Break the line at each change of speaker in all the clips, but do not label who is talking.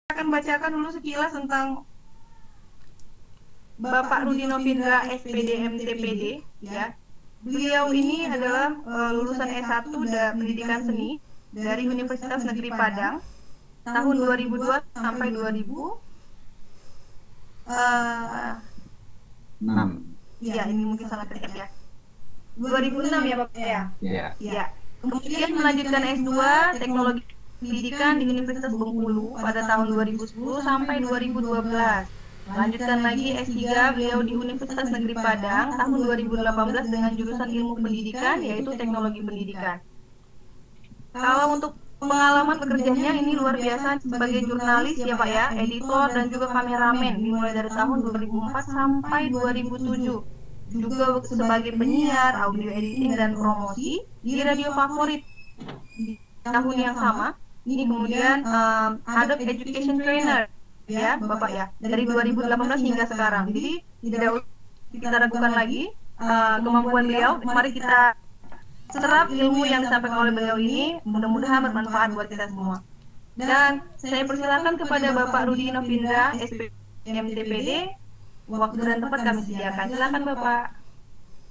akan bacakan dulu sekilas tentang Bapak Rudi Novindra SPD MTPD ya. Beliau ini adalah lulusan S1 Pendidikan Seni dari Universitas Negeri Padang tahun 2002 sampai 2000
6.
Ya, ini mungkin sangat dekat ya. 2006 ya Bapak ya?
Iya.
Ya. Kemudian melanjutkan S2 Teknologi Pendidikan di Universitas Bengkulu pada tahun 2010 sampai 2012. Lanjutkan lagi S3 beliau di Universitas Negeri Padang tahun 2018 dengan jurusan Ilmu Pendidikan yaitu Teknologi Pendidikan. Kalau untuk pengalaman bekerjanya ini luar biasa sebagai jurnalis ya Pak ya, editor dan juga kameramen dimulai dari tahun 2004 sampai 2007. Juga sebagai penyiar, audio editing dan promosi di radio favorit di tahun yang sama. Ini kemudian Head of Education Trainer ya Bapak ya, dari 2018 hingga sekarang. Jadi tidak usah kita ragukan lagi kemampuan beliau. Mari kita serap ilmu yang disampaikan oleh beliau ini, mudah-mudahan bermanfaat buat kita semua. Dan saya persilakan kepada Bapak Rudi Novindra, SPMTPD, waktu dan tempat kami sediakan. Silakan Bapak.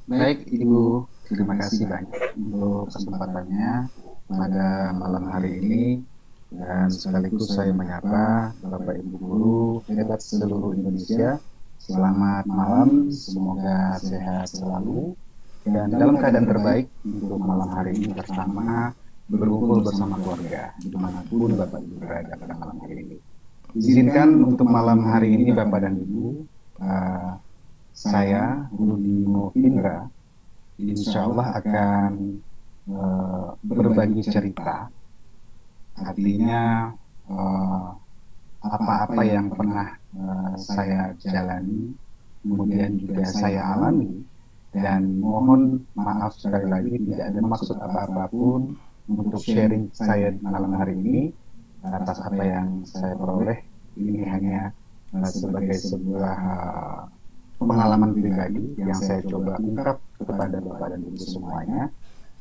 Baik Ibu, terima kasih banyak untuk kesempatannya pada malam hari ini, dan sekaligus saya menyapa Bapak Ibu guru hebat seluruh Indonesia. Selamat malam, semoga sehat selalu dan dalam keadaan terbaik untuk malam hari ini bersama berkumpul bersama keluarga dimanapun Bapak Ibu berada pada malam hari ini. Izinkan untuk malam hari ini Bapak dan Ibu, saya Rudi Novindra insya Allah akan berbagi cerita, artinya apa-apa yang pernah saya jalani, kemudian juga saya alami, dan mohon maaf sekali lagi tidak ada maksud apa-apapun untuk sharing saya malam hari ini atas apa yang saya peroleh. Ini hanya sebagai sebuah pengalaman pribadi yang saya coba ungkap kepada Bapak dan Ibu semuanya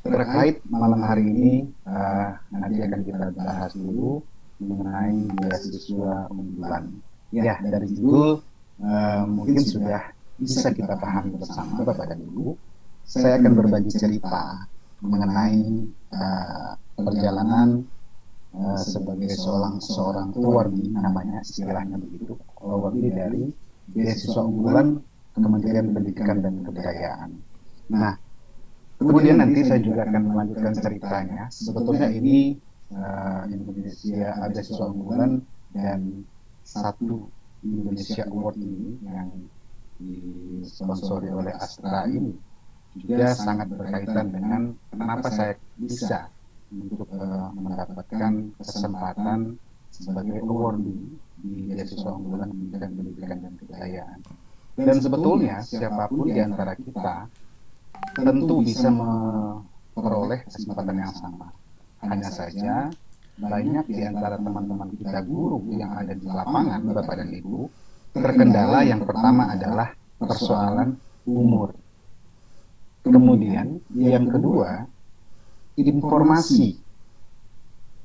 terkait malam hari ini. Nanti akan kita bahas dulu mengenai beasiswa unggulan. Ya, dari judul mungkin sudah bisa kita pahami bersama Bapak dan Ibu. Saya akan berbagi cerita mengenai perjalanan sebagai seorang pewardi, namanya istilahnya begitu, pewardi dari beasiswa unggulan Kementerian Pendidikan dan Kebudayaan. Nah, kemudian nanti saya juga akan melanjutkan ceritanya. Sebetulnya ini Indonesia beasiswa unggulan dan satu Indonesia Award ini yang disponsori oleh Astra ini juga sangat berkaitan dengan kenapa saya bisa untuk mendapatkan kesempatan sebagai awardee di beasiswa unggulan Pendidikan dan Kebudayaan. Dan sebetulnya siapapun di antara kita tentu bisa memperoleh kesempatan yang sama. Hanya saja banyak di antara teman-teman kita guru yang ada di lapangan, Bapak dan Ibu, terkendala yang pertama adalah persoalan umur. Kemudian yang kedua, informasi.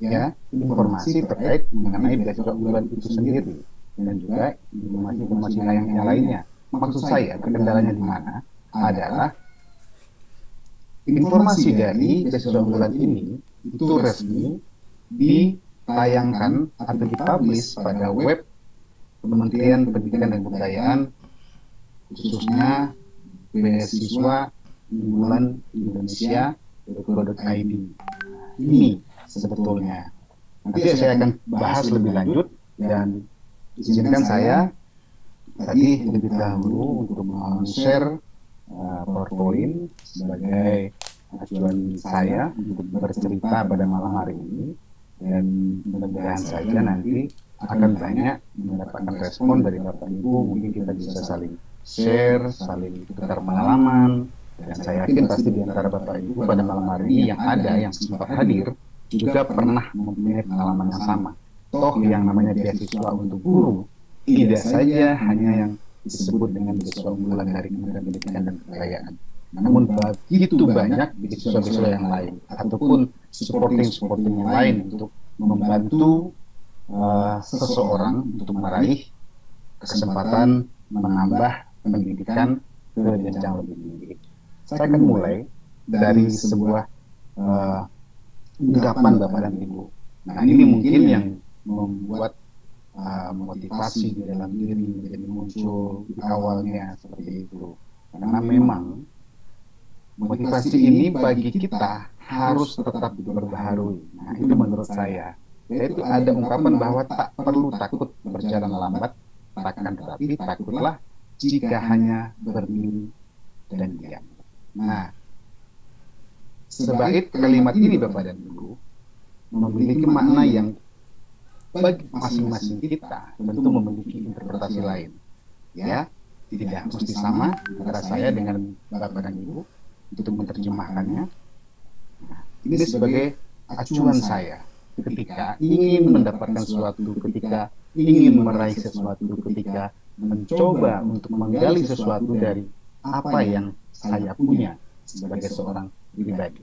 Ya, informasi terkait mengenai beasiswa unggulan itu sendiri dan juga informasi-informasi yang lainnya. Maksud saya kendalanya di mana adalah informasi dari beasiswa unggulan ini itu resmi ditayangkan atau dipublish pada web Kementerian Pendidikan dan Kebudayaan, khususnya beasiswa unggulan Indonesia.co.id. Ini sebetulnya nanti saya akan bahas lebih lanjut, dan izinkan saya tadi lebih dahulu untuk men-share PowerPoint sebagai acuan saya untuk bercerita pada malam hari ini, dan mudah-mudahan saja nanti akan banyak mendapatkan respon dari Bapak Ibu. Mungkin kita bisa saling share, saling tukar pengalaman, dan saya yakin pasti di antara Bapak Ibu pada malam hari ini yang ada, yang sempat hadir, juga pernah mempunyai pengalaman yang sama. Toh yang namanya beasiswa untuk guru tidak saja hanya yang disebut dengan beasiswa unggulan dari Kementerian Pendidikan dan Kebudayaan, namun begitu banyak beasiswa-beasiswa yang lain ataupun supporting yang lain untuk membantu seseorang untuk meraih kesempatan menambah pendidikan ke jenjang lebih tinggi. Saya akan mulai dari sebuah ungkapan Bapak dan Ibu. Nah, ini mungkin yang membuat motivasi di dalam diri menjadi muncul di awalnya seperti itu. Karena memang motivasi ini bagi kita harus tetap berbaharui. Nah, itu menurut saya. Yaitu ada ungkapan bahwa tak perlu takut berjalan lambat, takkan tetapi takutlah jika hanya berdiri dan diam. Nah, sebait kalimat ini Bapak dan Ibu memiliki makna yang bagi masing-masing kita tentu memiliki interpretasi lain. Ya, tidak mesti sama antara saya dengan Bapak dan Ibu untuk menerjemahkannya. Nah, ini sebagai acuan saya ketika ingin mendapatkan sesuatu, ketika ingin meraih sesuatu, ketika mencoba untuk menggali sesuatu dari apa yang saya punya sebagai seorang pribadi.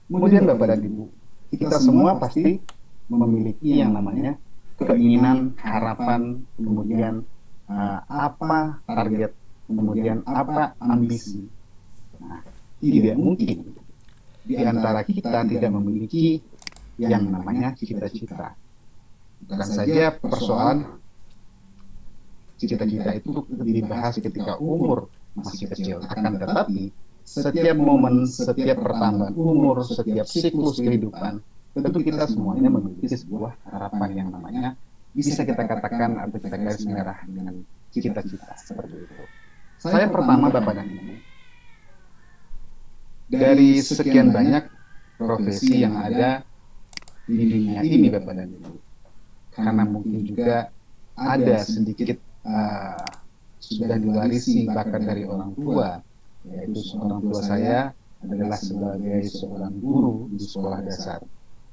Kemudian Bapak dan Ibu, kita semua pasti memiliki yang namanya keinginan, harapan, kemudian apa target, kemudian apa ambisi. Nah, tidak mungkin di antara kita tidak memiliki yang namanya cita-cita. Bukan saja persoalan cita-cita itu dibahas ketika umur masih kecil, akan tetapi setiap momen, setiap pertambahan umur, setiap siklus kehidupan, tentu kita semuanya memiliki sebuah harapan yang namanya bisa kita katakan atau kita garis merah dengan cita-cita seperti itu. Saya pertama Bapak dan Ibu, dari sekian banyak profesi yang ada di dunia ini Bapak dan Ibu, karena mungkin juga ada sedikit sudah diwarisi bahkan dari orang tua, yaitu orang tua saya adalah sebagai seorang guru di sekolah dasar.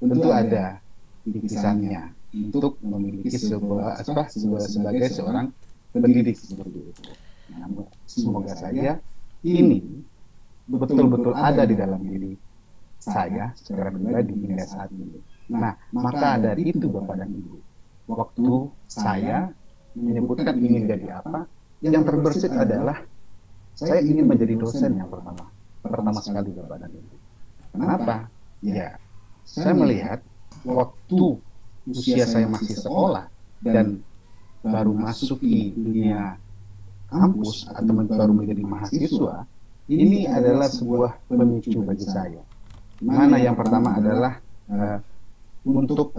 Tentu ada titisannya untuk memiliki sebagai seorang pendidik seperti itu. Nah, semoga saja ini betul-betul ada di dalam diri saya secara pribadi hingga saat ini. Nah, maka dari itu Bapak dan Ibu, waktu saya menyebutkan ingin jadi apa, yang terbersit adalah saya ingin menjadi dosen yang pertama sekali Bapak dan Ibu. Kenapa? Ya, saya melihat waktu usia saya masih sekolah dan baru masuk di dunia kampus atau baru menjadi mahasiswa, ini adalah sebuah pemicu bagi saya. Mana yang pertama adalah untuk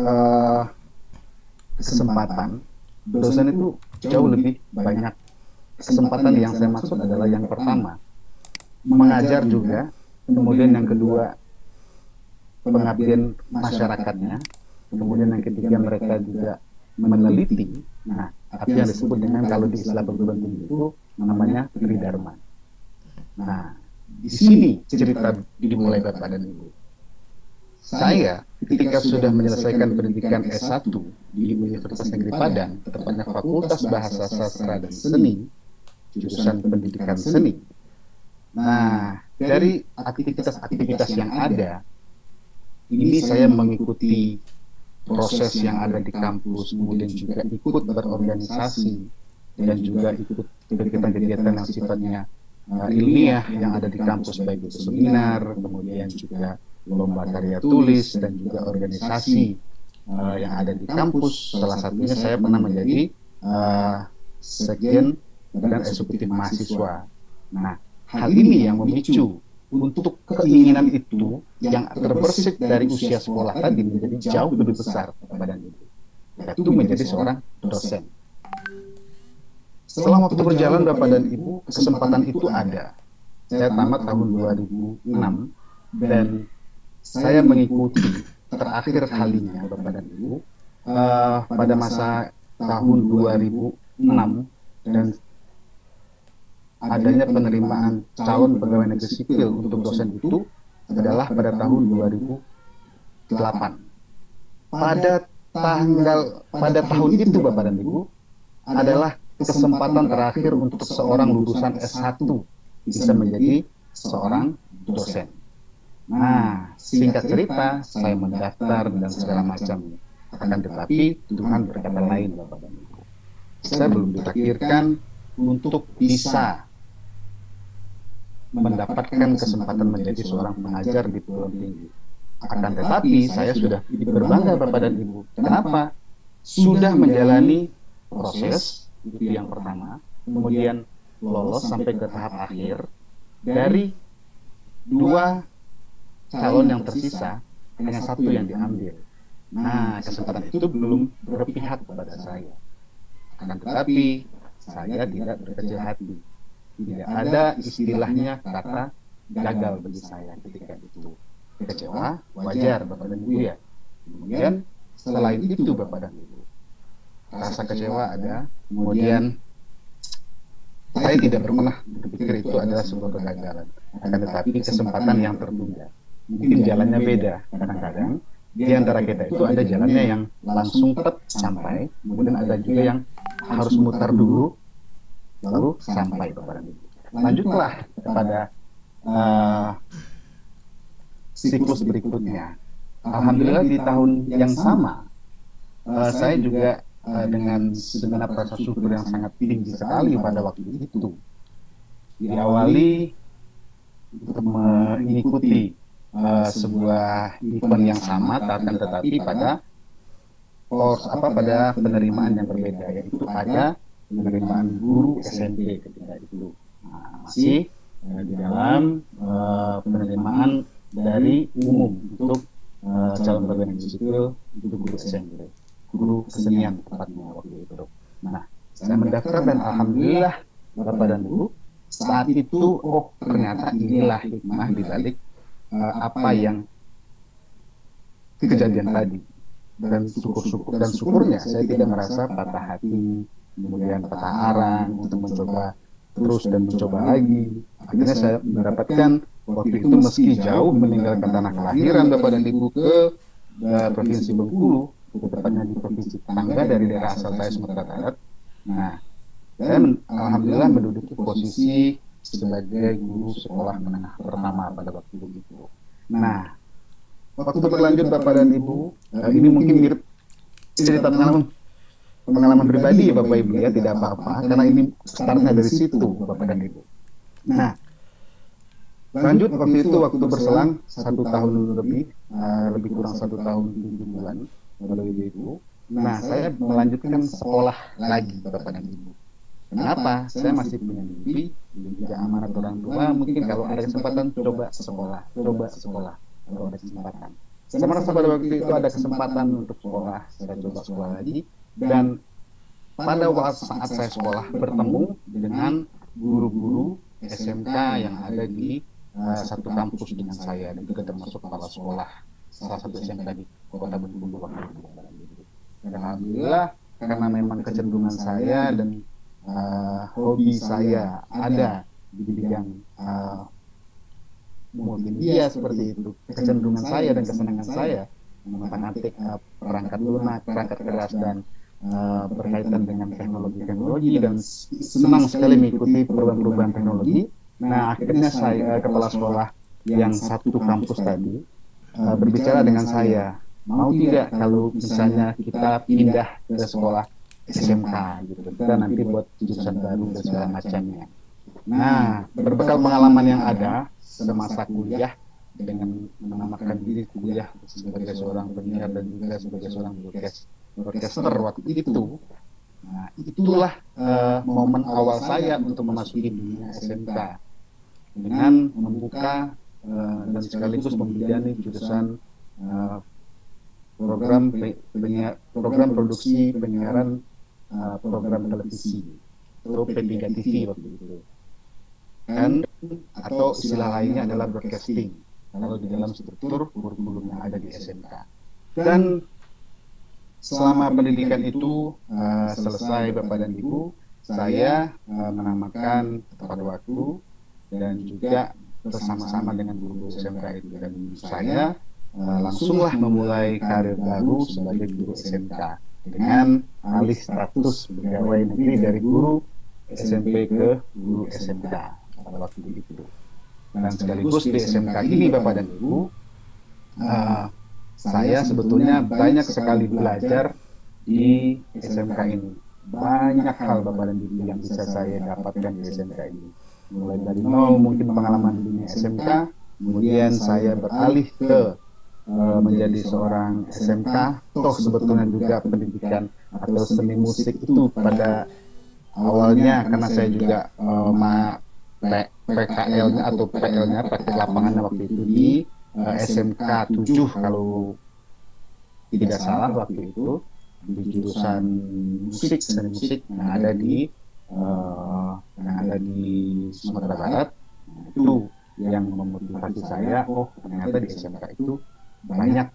kesempatan, dosen itu jauh lebih banyak kesempatan. Yang saya maksud adalah yang pertama, mengajar juga, kemudian yang kedua, pengabdian masyarakatnya, kemudian yang ketiga mereka juga meneliti. Nah, apa yang disebut dengan kalau di istilah perguruan tinggi itu namanya tridharma. Nah, di sini cerita dimulai Bapak dan Ibu. Saya ketika sudah menyelesaikan pendidikan S1 di Universitas Negeri Padang, tepatnya Fakultas Bahasa Sastra dan Seni, jurusan pendidikan seni. Nah, dari aktivitas-aktivitas yang ada, ini saya mengikuti proses yang ada di kampus, kemudian juga ikut berorganisasi, dan juga ikut kegiatan-kegiatan yang sifatnya ilmiah yang ada di kampus, baik itu seminar, kemudian juga lomba karya tulis, dan juga organisasi yang ada di kampus. Salah satunya saya pernah menjadi sekjen dan eksekutif mahasiswa. Nah, hal ini yang memicu untuk keinginan itu yang terbersit dari usia sekolah tadi menjadi jauh lebih besar kepada itu, yaitu menjadi seorang dosen. Setelah waktu berjalan Bapak dan Ibu, kesempatan itu ada. Saya tamat tahun 2006 dan saya mengikuti terakhir kalinya Bapak dan Ibu pada masa tahun 2006, dan adanya penerimaan calon pegawai negeri sipil untuk dosen itu adalah pada tahun 2008. Pada tahun itu Bapak dan Ibu adalah kesempatan terakhir untuk seorang lulusan S1 bisa menjadi seorang dosen. Nah, singkat cerita, saya mendaftar dan segala macam. Akan tetapi Tuhan berkata lain, Bapak dan Ibu. Saya belum ditakdirkan untuk bisa mendapatkan kesempatan menjadi seorang pengajar di perguruan tinggi. Akan tetapi saya sudah berbangga, Bapak dan Ibu. Kenapa? Sudah menjalani proses, itu yang pertama, kemudian lolos sampai ke tahap akhir. Dari 2 calon yang tersisa, hanya 1 yang diambil. Nah, kesempatan itu belum berpihak kepada saya. Akan tetapi saya tidak berkecil hati. Tidak ada istilahnya kata gagal bagi saya ketika itu. Kecewa, wajar Bapak dan Ibu ya. Kemudian selain itu Bapak dan Ibu, rasa kecewa ada. Kemudian saya tidak pernah berpikir itu adalah sebuah kegagalan. Akan tetapi kesempatan yang tertunda. Mungkin jalannya beda. Kadang-kadang di antara kita itu ada jalannya yang langsung sampai, kemudian ada juga yang harus mutar dulu, lalu sampai Bapak dan Ibu. Lanjutlah kepada siklus berikutnya. Alhamdulillah di tahun yang sama, saya juga dengan segenap rasa syukur yang sangat tinggi sekali pada waktu itu, diawali untuk mengikuti sebuah event yang sama, akan tetapi pada pada penerimaan yang berbeda, yaitu pada penerimaan guru SMP ketika itu. Nah, masih di dalam penerimaan dari umum untuk calon pegawai negeri sipil untuk guru SMP, guru kesenian tepatnya waktu itu. Nah, saya mendaftar dan alhamdulillah Bapak dan Ibu, saat itu ternyata inilah hikmah di balik apa yang kejadian tadi. Dan syukurnya saya tidak merasa patah hati, kemudian patah arang untuk mencoba terus dan mencoba lagi. Akhirnya saya mendapatkan waktu itu meski jauh meninggalkan tanah kelahiran Bapak dan Ibu ke Provinsi Bengkulu, tepatnya di Provinsi tetangga dari daerah asal saya, Sumatera Barat. Nah, saya alhamdulillah menduduki posisi sebagai guru sekolah menengah pertama pada waktu itu. Nah, waktu berlanjut Bapak dan Ibu, ini mungkin mirip cerita pengalaman pribadi Bapak Ibu ya, tidak apa-apa, karena ini startnya dari situ Bapak dan Ibu. Nah, lanjut waktu itu, waktu berselang 1 tahun lebih kurang 1 tahun 7 bulan Bapak Ibu. Nah, saya melanjutkan sekolah lagi Bapak dan Ibu. Kenapa? Saya masih punya mimpi, juga amanat orang tua, mungkin kalau ada kesempatan coba sekolah kalau ada kesempatan. Saya merasa pada waktu itu ada kesempatan untuk sekolah, saya coba sekolah lagi, dan pada saat saya sekolah bertemu dengan guru-guru SMK yang ada di satu kampus dengan saya, dan juga termasuk kepala sekolah salah satu SMK di Kota Bengkulu waktu itu. Dan alhamdulillah, karena memang kecenderungan saya dan hobi saya ada di bidang multimedia seperti itu, kecenderungan saya dan kesenangan saya mengotak-atik perangkat lunak, perangkat keras, dan berkaitan dengan teknologi, dan senang sekali mengikuti perubahan-perubahan teknologi. Nah, akhirnya saya, kepala sekolah yang satu kampus tadi, berbicara dengan saya, mau tidak kalau misalnya kita pindah ke sekolah SMK gitu, kita nanti buat jurusan baru dan segala macamnya. Nah, berbekal pengalaman yang ada semasa kuliah dengan menamakan diri kuliah sebagai seorang penyiar dan juga sebagai seorang broadcaster waktu itu, nah itulah momen awal saya untuk memasuki dunia SMK dengan membuka dan sekaligus membidani jurusan program produksi penyiaran program televisi atau P3 TV waktu itu, kan, atau istilah lainnya adalah broadcasting kalau di dalam struktur kurikulum yang ada di SMK. Dan selama pendidikan itu selesai Bapak dan Ibu, saya menamakan tepat waktu dan juga bersama-sama dengan guru SMK itu, dan saya langsunglah memulai karir baru sebagai guru SMK dengan alih status pegawai negeri dari guru SMP ke guru SMK pada waktu itu. Dan sekaligus di SMK ini Bapak dan Ibu, saya sebetulnya banyak sekali belajar di SMK ini. Banyak hal Bapak dan Ibu yang bisa saya dapatkan di SMK ini. Mulai dari nol mungkin pengalaman di dunia SMK, kemudian saya beralih ke menjadi seorang SMK, toh sebetulnya juga pendidikan atau seni musik itu pada awalnya karena saya juga PKL-nya atau PL-nya praktik lapangan waktu itu di SMK 7 kalau tidak salah waktu itu, di jurusan musik, seni musik yang ada di Sumatera Barat. Itu yang memotivasi saya, oh ternyata di SMK itu banyak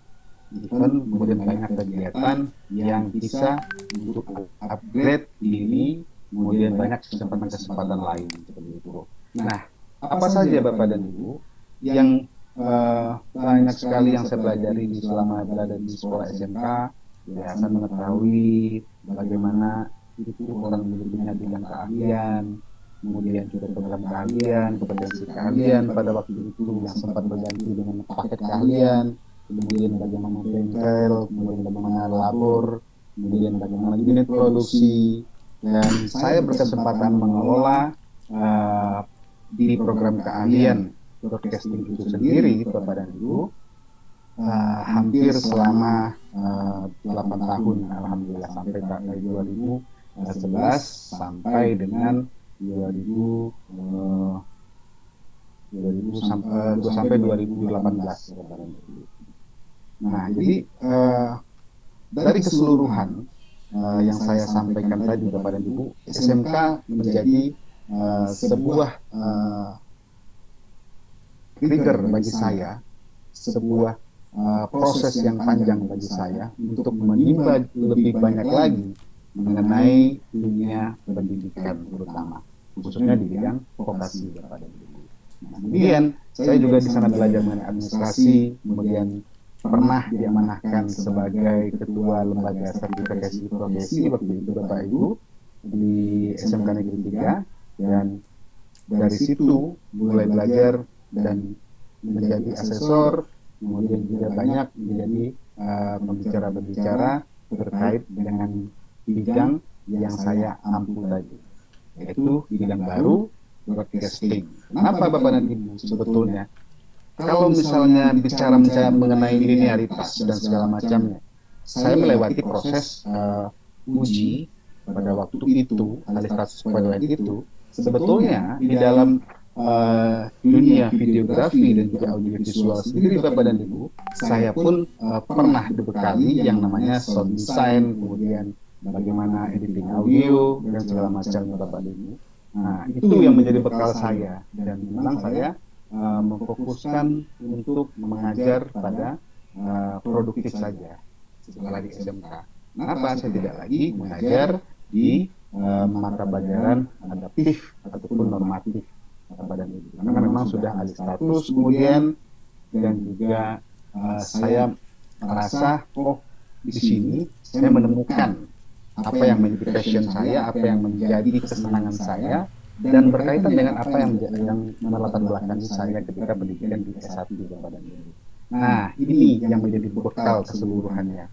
event, kemudian banyak kegiatan yang bisa untuk upgrade diri, kemudian banyak kesempatan-kesempatan lain seperti itu. Nah, apa saja Bapak dan Ibu yang banyak sekali yang saya pelajari di selama berada di sekolah SMK, ya saya mengetahui bagaimana itu orang punya bidang keahlian, kemudian juga program keahlian, kompetensi keahlian pada waktu itu yang sempat berganti dengan paket keahlian, kemudian bagaimana bengkel, kemudian bagaimana labor, kemudian bagaimana unit produksi, dan saya berkesempatan mengelola di program keahlian broadcasting itu sendiri Bapak dan Ibu hampir selama 8 tahun alhamdulillah, sampai dari 2011 sampai dengan 2000 sampai 2018 Bapak dan Ibu. Nah, jadi dari keseluruhan yang saya sampaikan tadi Bapak dan Ibu, SMK menjadi sebuah trigger bagi saya, sebuah proses yang panjang bagi saya untuk menimba lebih banyak lagi mengenai dunia pendidikan, terutama khususnya di bidang vokasi Bapak dan Ibu. Nah, kemudian saya juga di sana belajar mengenai administrasi, kemudian pernah diamanahkan sebagai ketua lembaga sertifikasi profesi waktu itu Bapak Ibu di SMK Negeri 3, dan dari situ mulai belajar dan menjadi asesor, kemudian juga banyak menjadi pembicara-pembicara terkait dengan bidang yang saya ampu tadi, yaitu bidang baru broadcasting. Kenapa Bapak dan Ibu sebetulnya? Kalau misalnya bicara mengenai linearitas dan segala macamnya, saya melewati proses uji pada waktu itu, alih status kepegawaian itu, sebetulnya di dalam dunia videografi dan juga audiovisual sendiri Bapak dan Ibu, saya pun pernah dibekali yang namanya sound design, kemudian bagaimana editing audio dan segala macamnya Bapak dan Ibu. Nah, itu yang menjadi bekal saya, dan memang saya memfokuskan untuk mengajar pada produktif saja setelah di SMK. Kenapa saya tidak lagi mengajar di mata pelajaran adaptif ataupun normatif Bapak dan Ibu, karena memang sudah alih status, kemudian dan juga saya merasa oh di sini saya menemukan apa yang menjadi passion saya, apa yang menjadi kesenangan saya, dan berkaitan dengan apa yang melatar belakangi saya ketika pendidikan di S1 Bapak dan Ibu. Nah, ini yang menjadi bekal keseluruhannya.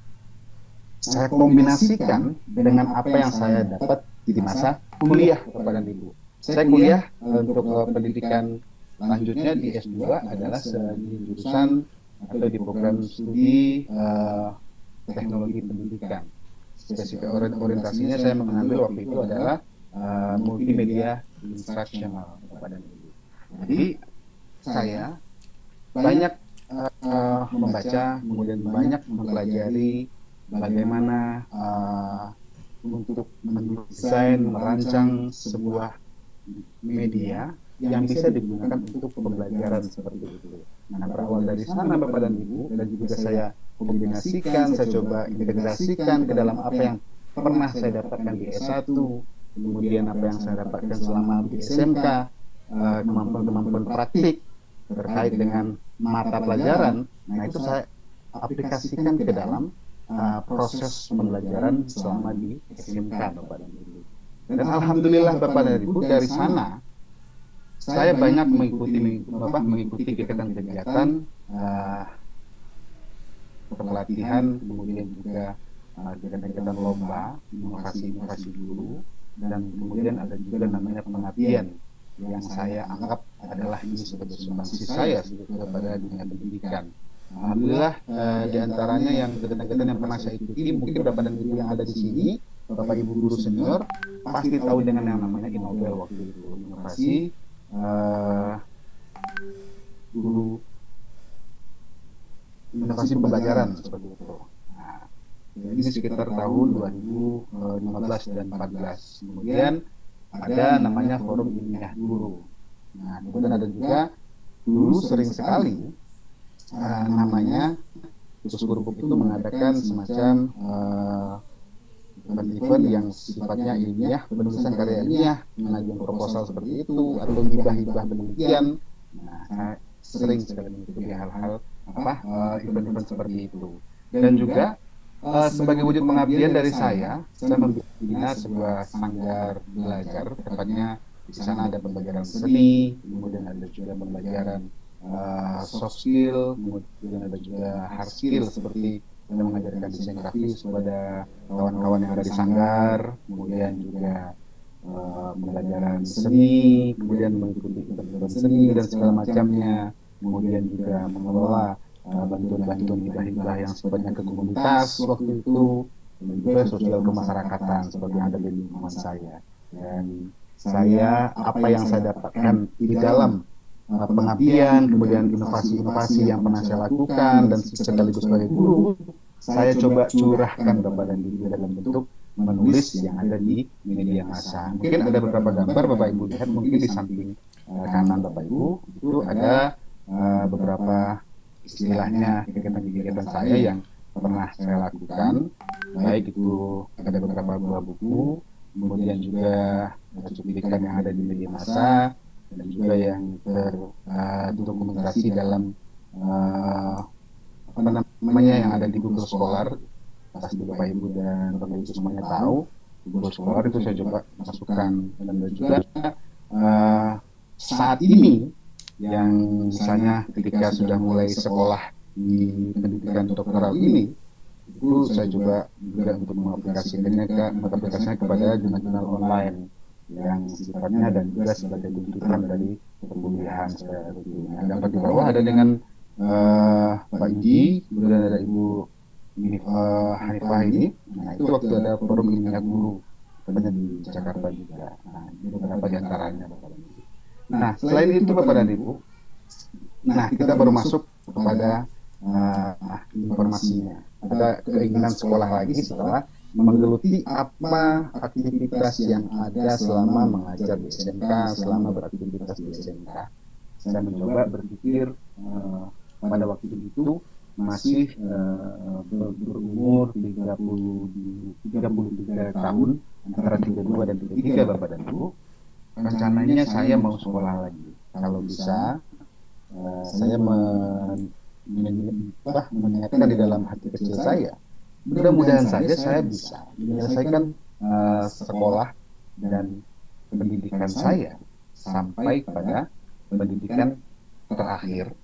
Saya kombinasikan dengan apa yang saya dapat di masa kuliah Bapak dan Ibu. Saya kuliah untuk pendidikan lanjutnya di S2 adalah di jurusan atau di program studi teknologi pendidikan. Spesifik orientasinya saya mengambil waktu itu adalah multimedia instructional Bapak dan Ibu. Jadi saya banyak membaca, kemudian banyak mempelajari bagaimana untuk mendesain, merancang sebuah media yang bisa digunakan untuk pembelajaran seperti itu. Nah, berawal dari sana Bapak dan Ibu, dan juga saya kombinasikan, saya coba integrasikan ke dalam apa yang pernah saya dapatkan di S1, kemudian apa yang saya dapatkan selama di SMK, kemampuan-kemampuan praktik terkait dengan mata pelajaran. Nah, itu saya aplikasikan ke dalam proses pembelajaran selama di SMK Bapak dan Ibu. Dan alhamdulillah Bapak dan Ibu, dari sana saya banyak mengikuti kegiatan-kegiatan pelatihan, kemudian juga kegiatan-kegiatan lomba, inovasi-inovasi guru, dan kemudian ada juga namanya pengabdian yang saya anggap adalah ini sebagai sumbangsi saya kepada dunia pendidikan. Alhamdulillah di antaranya yang kegiatan-kegiatan yang pernah saya ikuti, mungkin Bapak dan Ibu yang ada di sini, Bapak Ibu guru senior pasti tahu dengan yang namanya Inobel waktu itu, inovasi guru inovasi pembelajaran seperti itu. Nah, ini sekitar tahun 2015 dan 14. Kemudian ada namanya Forum Ilmiah Guru. Nah, kemudian ada juga dulu sering sekali namanya khusus guru itu mengadakan semacam event yang sifatnya ilmiah, penulisan karya ilmiah, mengajukan proposal seperti itu, atau hibah-hibah penelitian. Nah, saya sering sekali mengikuti hal-hal event-event seperti itu. Dan juga sebagai wujud pengabdian dari saya membina sebuah sanggar belajar, tepatnya di sana ada pembelajaran seni, kemudian ada juga pembelajaran soft skill, kemudian ada juga hard skill seperti mengajarkan desain grafis kepada kawan-kawan yang ada di sanggar, kemudian juga pembelajaran seni, kemudian mengikuti event seni dan segala macamnya, kemudian juga mengelola bantuan-bantuan hibah-hibah yang sifatnya ke komunitas waktu itu, dan juga sosial kemasyarakatan seperti yang ada di lingkungan saya. Dan saya, apa yang saya dapatkan di dalam pengabdian, kemudian inovasi-inovasi yang pernah saya lakukan, dan sekaligus sebagai guru, saya coba curahkan kepada diri dalam bentuk menulis yang ada di media massa. Mungkin ada beberapa gambar Bapak Ibu lihat, mungkin di samping kanan Bapak Ibu, itu ada beberapa istilahnya kegiatan-kegiatan saya yang pernah saya lakukan, baik itu ada beberapa buah buku, kemudian juga cuplikan yang ada di media massa, dan juga yang terdokumentasi dalam yang ada di Google Scholar. Pasti Bapak Ibu dan Bapak Ibu semuanya tahu Google Scholar itu saya coba masukkan. Dan juga saat ini yang misalnya ketika sudah mulai sekolah di pendidikan doktoral ini, itu saya coba juga untuk mengaplikasikannya kepada jurnal-jurnal online yang sifatnya dan juga sebagai tuntutan dari perkuliahan seperti ini. Dapat di bawah ada dengan Pak Iji, kemudian ada Ibu Hanifah ini. Nah, itu waktu ada forum ilmiah guru, tentunya di Jakarta juga. Nah, ini beberapa di antaranya, Bapak dan Ibu. Nah, selain itu Bapak dan Ibu, nah kita baru masuk kepada informasinya. Ada keinginan sekolah lagi setelah menggeluti apa aktivitas yang ada selama mengajar di SMK, selama beraktivitas di SMK. Saya mencoba berpikir pada waktu itu masih berumur 33 tahun, antara 32 dan 33 Bapak dan Ibu. Rencananya saya mau sekolah lagi. Kalau bisa, saya mengingatkan di dalam hati kecil saya, mudah-mudahan saja saya bisa menyelesaikan sekolah dan pendidikan saya sampai pada pendidikan terakhir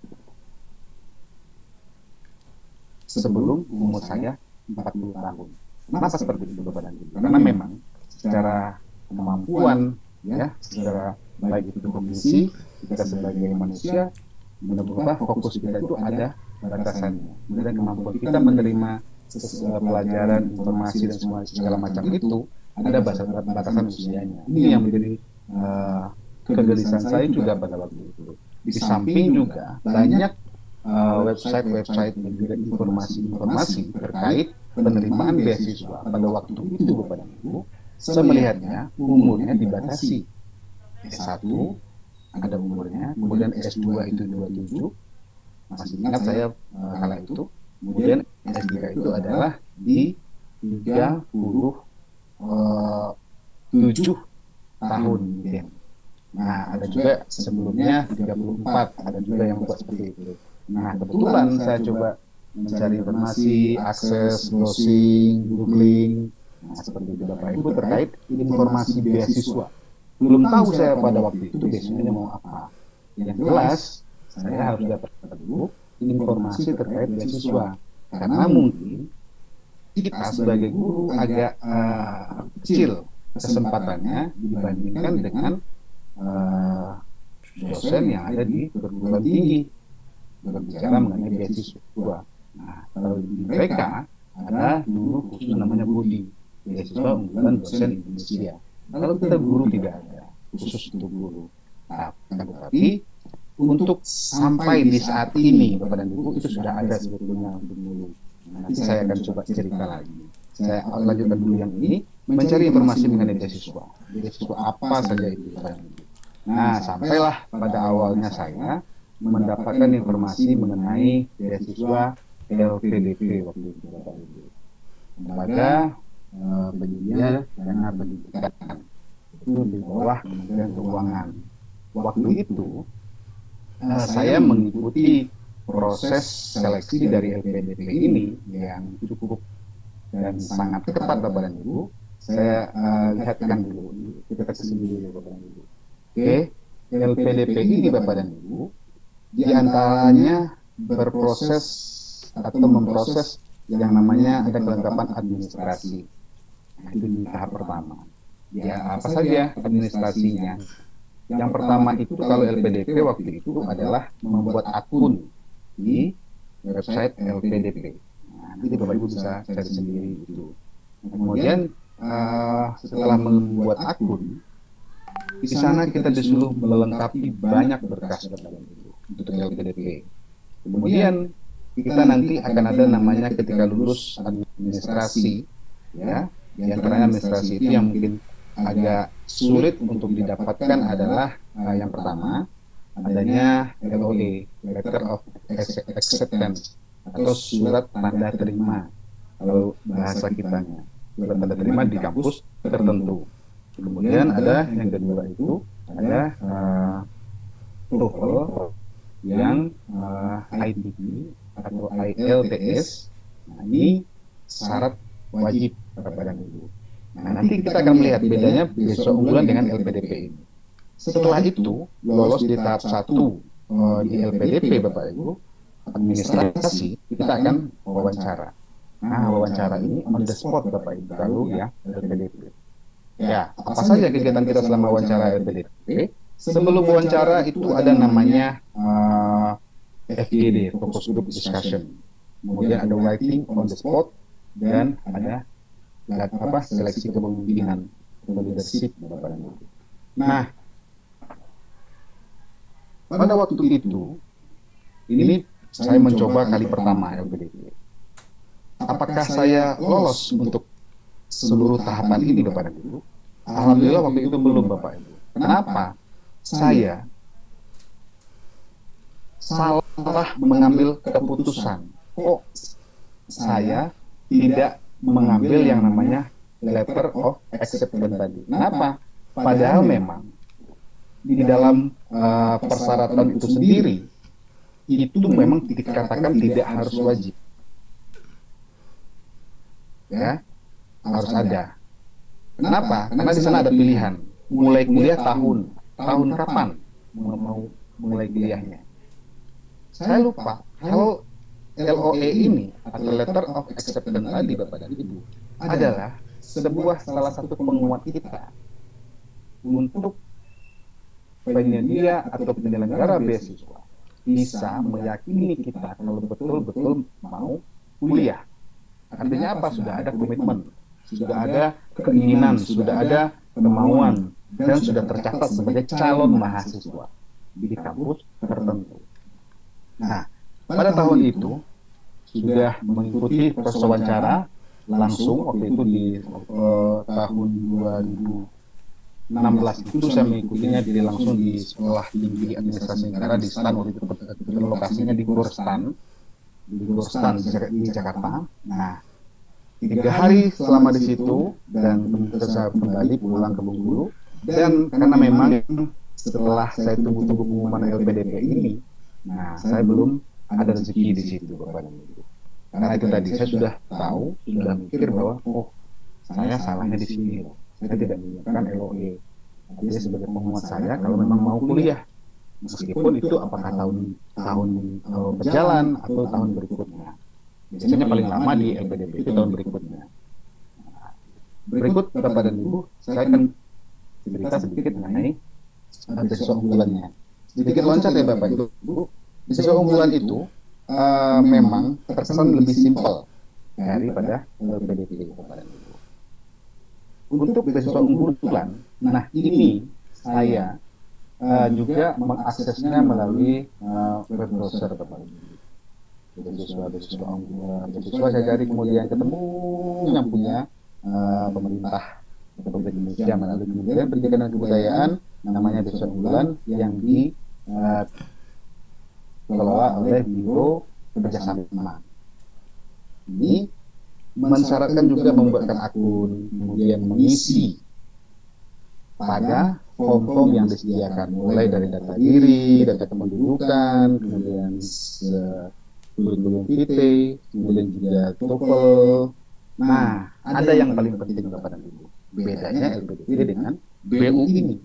sebelum umur saya 40 tahun. Kenapa seperti itu Bapak dan Ibu? Karena memang secara kemampuan, ya, secara baik itu kondisi kita sebagai manusia, benar-benar fokus kita itu ada batasannya. Kemudian kemampuan kita menerima pelajaran, informasi dan segala macam itu ada batasan usianya. Ini yang menjadi kegelisahan saya juga pada waktu itu. Di samping juga banyak website-website dan juga informasi terkait penerimaan beasiswa pada waktu itu Bapak dan Ibu. Saya melihatnya umurnya dibatasi. S1 ada umurnya, kemudian S2 itu 27, masih ingat saya kala itu, kemudian S3 itu adalah di 37 tahun mungkin. Nah, ada juga sebelumnya 34, ada juga yang buat seperti itu. Nah, kebetulan saya coba mencari informasi, akses, browsing, googling, nah seperti itu Bapak Ibu terkait informasi beasiswa. Belum tahu saya pada waktu itu beasiswanya mau apa. Yang jelas, saya harus dapat dulu informasi terkait beasiswa. karena mungkin kita sebagai guru agak kecil kesempatannya dibandingkan dengan dosen yang ada di perguruan tinggi berbicara mengenai beasiswa. Nah, kalau di mereka ada dulu khusus namanya BUDI, beasiswa unggulan dosen Indonesia. Kalau kita guru tidak ada khusus untuk guru. Nah, tetapi untuk sampai di saat ini Bapak dan Ibu itu sudah ada sebetulnya untuk guru. Nanti saya akan coba cerita lagi. Saya lanjutkan dulu yang ini, mencari informasi mengenai beasiswa. Beasiswa apa saja itu Bapak dan Ibu. Nah, sampailah pada awalnya saya mendapatkan informasi mengenai beasiswa LPDP waktu itu Bapak Ibu. Lembaga penyedia dana pendidikan itu di bawah Kementerian Keuangan. Waktu itu saya mengikuti proses seleksi dari LPDP ini yang cukup dan sangat ketat Bapak dan Ibu. Saya lihatkan dulu, kita kesini dulu Bapak dan Ibu. Oke, LPDP ini Bapak dan Ibu, diantaranya berproses atau memproses yang namanya ada kelengkapan administrasi. Nah, itu di tahap pertama. Ya, apa saja administrasinya? Yang pertama itu kalau LPDP waktu itu adalah membuat akun di website LPDP. Nah, nanti Bapak Ibu bisa cari sendiri itu. Kemudian setelah membuat akun, di sana kita disuruh melengkapi banyak berkas untuk LPDP. Kemudian kita nanti akan ada namanya ketika lulus administrasi, ya, di antaranya administrasi itu yang mungkin agak sulit untuk didapatkan adalah yang pertama adanya LOA, Letter of Acceptance, atau surat tanda terima kalau bahasa kitanya, surat tanda terima di kampus tertentu. Kemudian ada yang kedua itu ada TOEFL yang ITP atau IELTS. Nah, ini syarat wajib Bapak dan Ibu. Nah, nanti kita akan melihat bedanya beasiswa unggulan dengan LPDP ini. Setelah itu lolos di tahap 1 di LPDP Bapak Ibu, administrasi, kita akan wawancara. Nah, wawancara ini on the spot Bapak Ibu kalau ya LPDP. Ya, apa saja kegiatan kita selama wawancara LPDP? Sebelum wawancara itu ada namanya FGD, Focus Group Discussion. Kemudian ada writing on the spot dan ada seleksi kepemimpinan atau leadership Bapak dan Ibu. Nah, pada waktu itu ini saya mencoba kali pertama LPDP. Apakah saya lolos untuk seluruh tahapan ini Bapak dan Ibu? Alhamdulillah waktu itu belum Bapak Ibu. Kenapa? Saya salah mengambil keputusan. Kok saya tidak mengambil yang namanya Letter of Acceptance tadi? Kenapa? Padahal memang di dalam persyaratan itu sendiri itu memang dikatakan tidak harus wajib. Ya, harus ada. Kenapa? Karena di sana ada pilihan. Mulai kuliah tahun kapan mau mulai kuliahnya. Saya lupa. Kalau LOA ini atau Letter of Acceptance tadi Bapak dan Ibu adalah salah satu penguat kita untuk penyedia atau penyelenggara beasiswa bisa meyakini kita kalau betul-betul mau kuliah. Artinya apa? Sudah ada komitmen, sudah ada keinginan, sudah ada kemauan, dan sudah tercatat sebagai calon mahasiswa di kampus tertentu. Nah, pada tahun itu sudah mengikuti proses wawancara langsung waktu itu di tahun 2016 itu saya mengikutinya langsung di Sekolah Tinggi Administrasi Negara di STAN, waktu itu lokasinya di Gorstan di Jakarta. Nah, 3 hari selama di situ dan saya kembali pulang ke Bengkulu, dan karena memang setelah saya tunggu-tunggu pengumuman LPDP ini, nah saya belum ada rezeki di situ Bapak dan Ibu. Karena itu tadi saya sudah tahu, sudah mikir bahwa saya salahnya di sini, saya tidak menyiapkan LOE. Artinya sebagai penguat saya kalau memang mau kuliah, meskipun itu apakah tahun berjalan atau tahun berikutnya. Biasanya paling lama di LPDP itu tahun berikutnya. Berikut Bapak dan Ibu, saya akan cerita sedikit mengenai beasiswa unggulannya. Sedikit loncat ya Bapak Ibu. Beasiswa unggulan itu memang terkesan lebih simpel daripada LPDP Bapak dan Ibu. Untuk beasiswa unggulan, nah ini saya juga mengaksesnya melalui web browser Bapak dan Ibu. Beasiswa unggulan, beasiswa saya cari kemudian ketemu yang punya pemerintah Republik Indonesia melalui Kementerian Pendidikan dan Kebudayaan, namanya beasiswa unggulan yang dikelola oleh Biro Kerjasama. Ini mensyaratkan juga membuatkan akun, kemudian mengisi pada form-form yang disediakan, mulai dari data diri, data kependudukan, kemudian kurikulum vitae, kemudian juga TOEFL. Nah, ada yang paling penting Bapak dan Ibu. Bedanya LPDP dengan BU ini.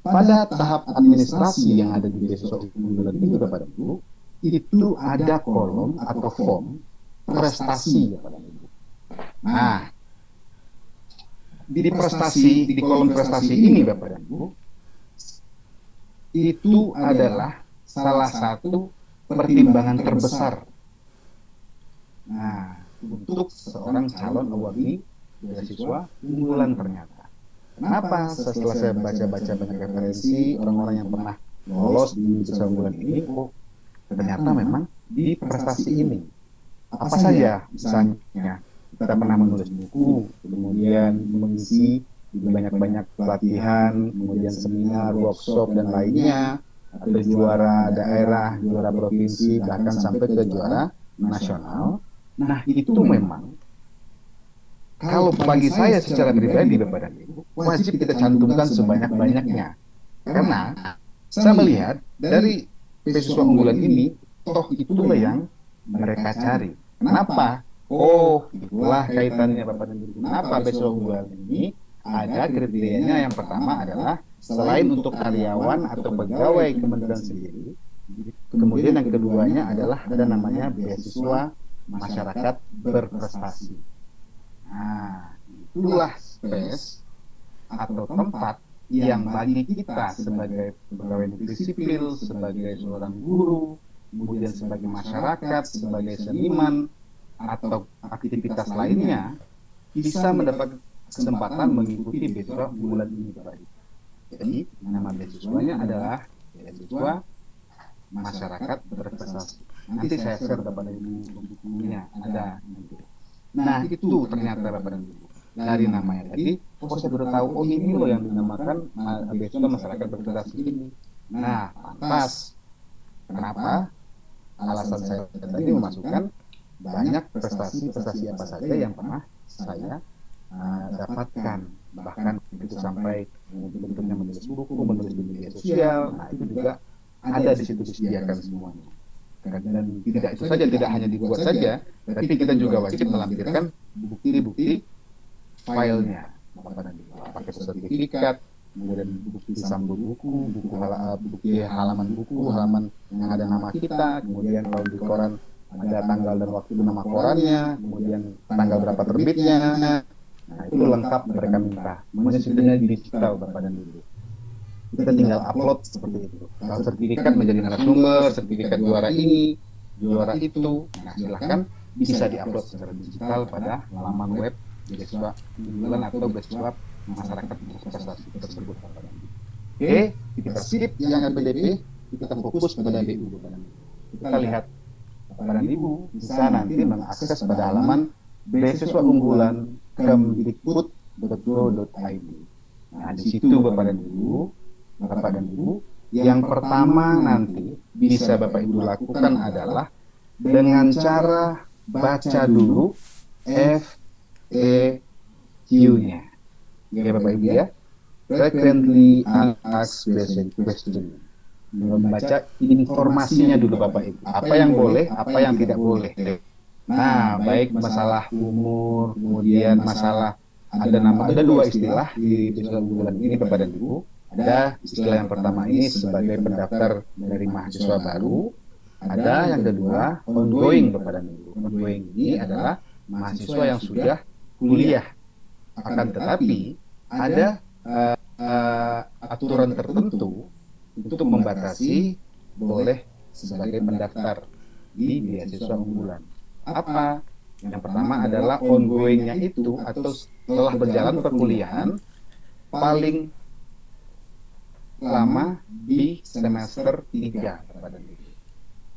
Pada tahap administrasi yang ada di beasiswa unggulan ini Bapak dan Ibu, itu ada kolom atau form prestasi Bapak dan Ibu. Nah, di kolom prestasi ini Bapak dan Ibu, itu adalah salah satu pertimbangan terbesar. Nah, untuk seorang calon awardee beasiswa unggulan ternyata. Kenapa? Setelah saya baca-baca banyak referensi orang-orang yang pernah lolos di beasiswa unggulan ini, oh ternyata memang di prestasi ini. Apa saja? Misalnya kita pernah menulis buku, kemudian mengisi banyak-banyak pelatihan, kemudian seminar, workshop dan lainnya, atau juara daerah, juara provinsi, bahkan sampai ke juara nasional. Nah, itu memang kalau bagi saya secara pribadi Bapak dan Ibu, wajib kita cantumkan sebanyak-banyaknya. Karena saya melihat dari beasiswa unggulan ini, toh itulah yang mereka cari. Kenapa? Oh, itulah kaitannya Bapak dan Ibu. Kenapa beasiswa unggulan ini ada kriterianya? Yang pertama adalah selain untuk karyawan atau pegawai kementerian sendiri, kemudian yang keduanya adalah ada namanya beasiswa masyarakat berprestasi. Nah, itulah space atau tempat yang bagi kita sebagai pegawai negeri sipil, sebagai seorang guru, kemudian sebagai masyarakat, sebagai seniman, atau aktivitas lainnya, bisa mendapat kesempatan mengikuti beasiswa unggulan ini Bapak. Jadi, nama beasiswanya adalah beasiswa masyarakat berprestasi. Nanti saya share Bapak dan Ibu bukunya ada. Nah, itu ternyata Bapak dan Ibu. Dari namanya tadi, oh saya baru tahu, oh ini loh yang dinamakan beasiswa masyarakat berprestasi ini. Nah, pantas. Kenapa? Alasan saya tadi memasukkan banyak prestasi-prestasi apa saja yang pernah saya dapatkan. Bahkan itu sampai bentuknya menulis buku, menulis di media sosial. Nah, itu juga ada di situ disediakan semuanya. Dan tidak itu saja, tidak hanya dibuat saja, tapi kita juga wajib melampirkan bukti-bukti filenya, pakai sertifikat, kemudian bukti sambung buku, bukti halaman buku, halaman yang ada nama kita, kemudian kalau di koran ada tanggal dan waktu nama korannya, kemudian tanggal berapa terbitnya. Nah, itu lengkap mereka minta. Semuanya sudah digital Bapak dan Ibu. Kita tinggal upload seperti itu. Kalau sertifikat menjadi narasumber, sertifikat juara ini, juara itu, nah silahkan bisa diupload secara digital pada laman web beasiswa unggulan atau beasiswa masyarakat berprestasi tersebut. Oke, kita skip yang LPDP, kita fokus pada BU. Kita lihat Bapak dan Ibu bisa nanti mengakses pada halaman beasiswa unggulan kemdikbud.go.id. Nah, di situ Bapak dan Ibu, yang pertama nanti bisa Bapak Ibu lakukan adalah dengan cara baca dulu FAQ-nya. Ya Bapak Ibu ya, frequently asked question. Membaca informasinya dulu Bapak Ibu. Apa yang boleh, apa yang tidak boleh. Nah, baik masalah umur, kemudian masalah ada dua istilah di beasiswa unggulan ini Bapak dan Ibu. Ada istilah yang pertama ini sebagai pendaftar dari mahasiswa baru, Ada yang kedua, ongoing Bapak dan Ibu. Ongoing ini adalah mahasiswa yang sudah kuliah. Akan tetapi ada aturan tertentu untuk membatasi boleh sebagai pendaftar di beasiswa unggulan. Apa? Yang pertama adalah ongoingnya itu atau setelah berjalan perkuliahan paling lama di semester 3 Bapak dan Ibu.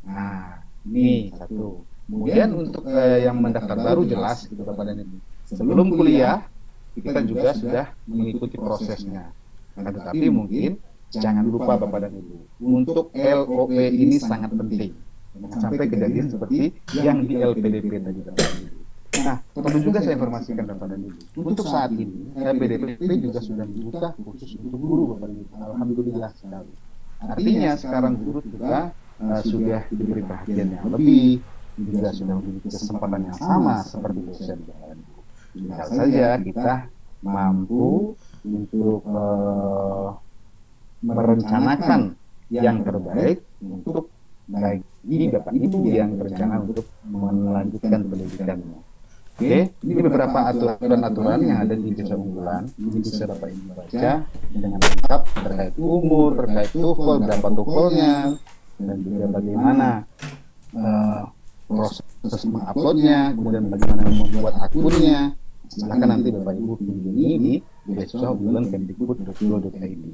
Nah, ini satu. Kemudian untuk yang mendaftar baru jelas gitu Bapak dan Ibu. Sebelum kuliah kita juga sudah mengikuti prosesnya. Nah, tetapi mungkin jangan lupa Bapak dan Ibu, untuk LOE ini sangat penting. Jangan sampai kejadian seperti yang di LPDP tadi Bapak dan Ibu. Nah, perlu juga saya informasikan Bapak dan Ibu. Untuk saat ini LPDP juga sudah dibuka khusus untuk guru Bapak dan Ibu. Alhamdulillah sekali. Artinya sekarang guru juga sudah diberi perhatian yang lebih, juga sudah memiliki kesempatan yang sama seperti dosen. Tinggal saja kita mampu untuk merencanakan yang terbaik untuk bagi Bapak Ibu yang berencana untuk melanjutkan pendidikannya. Oke, ini beberapa aturan-aturan yang ada di beasiswa unggulan. Ini bisa Bapak Ibu baca dengan lengkap terkait umur, terkait TOEFL, berapa TOEFL-nya, dan juga bagaimana proses menguploadnya, kemudian bagaimana membuat akunnya. Silakan nanti Bapak Ibu kunjungi di beasiswa unggulan kemdikbud.go.id.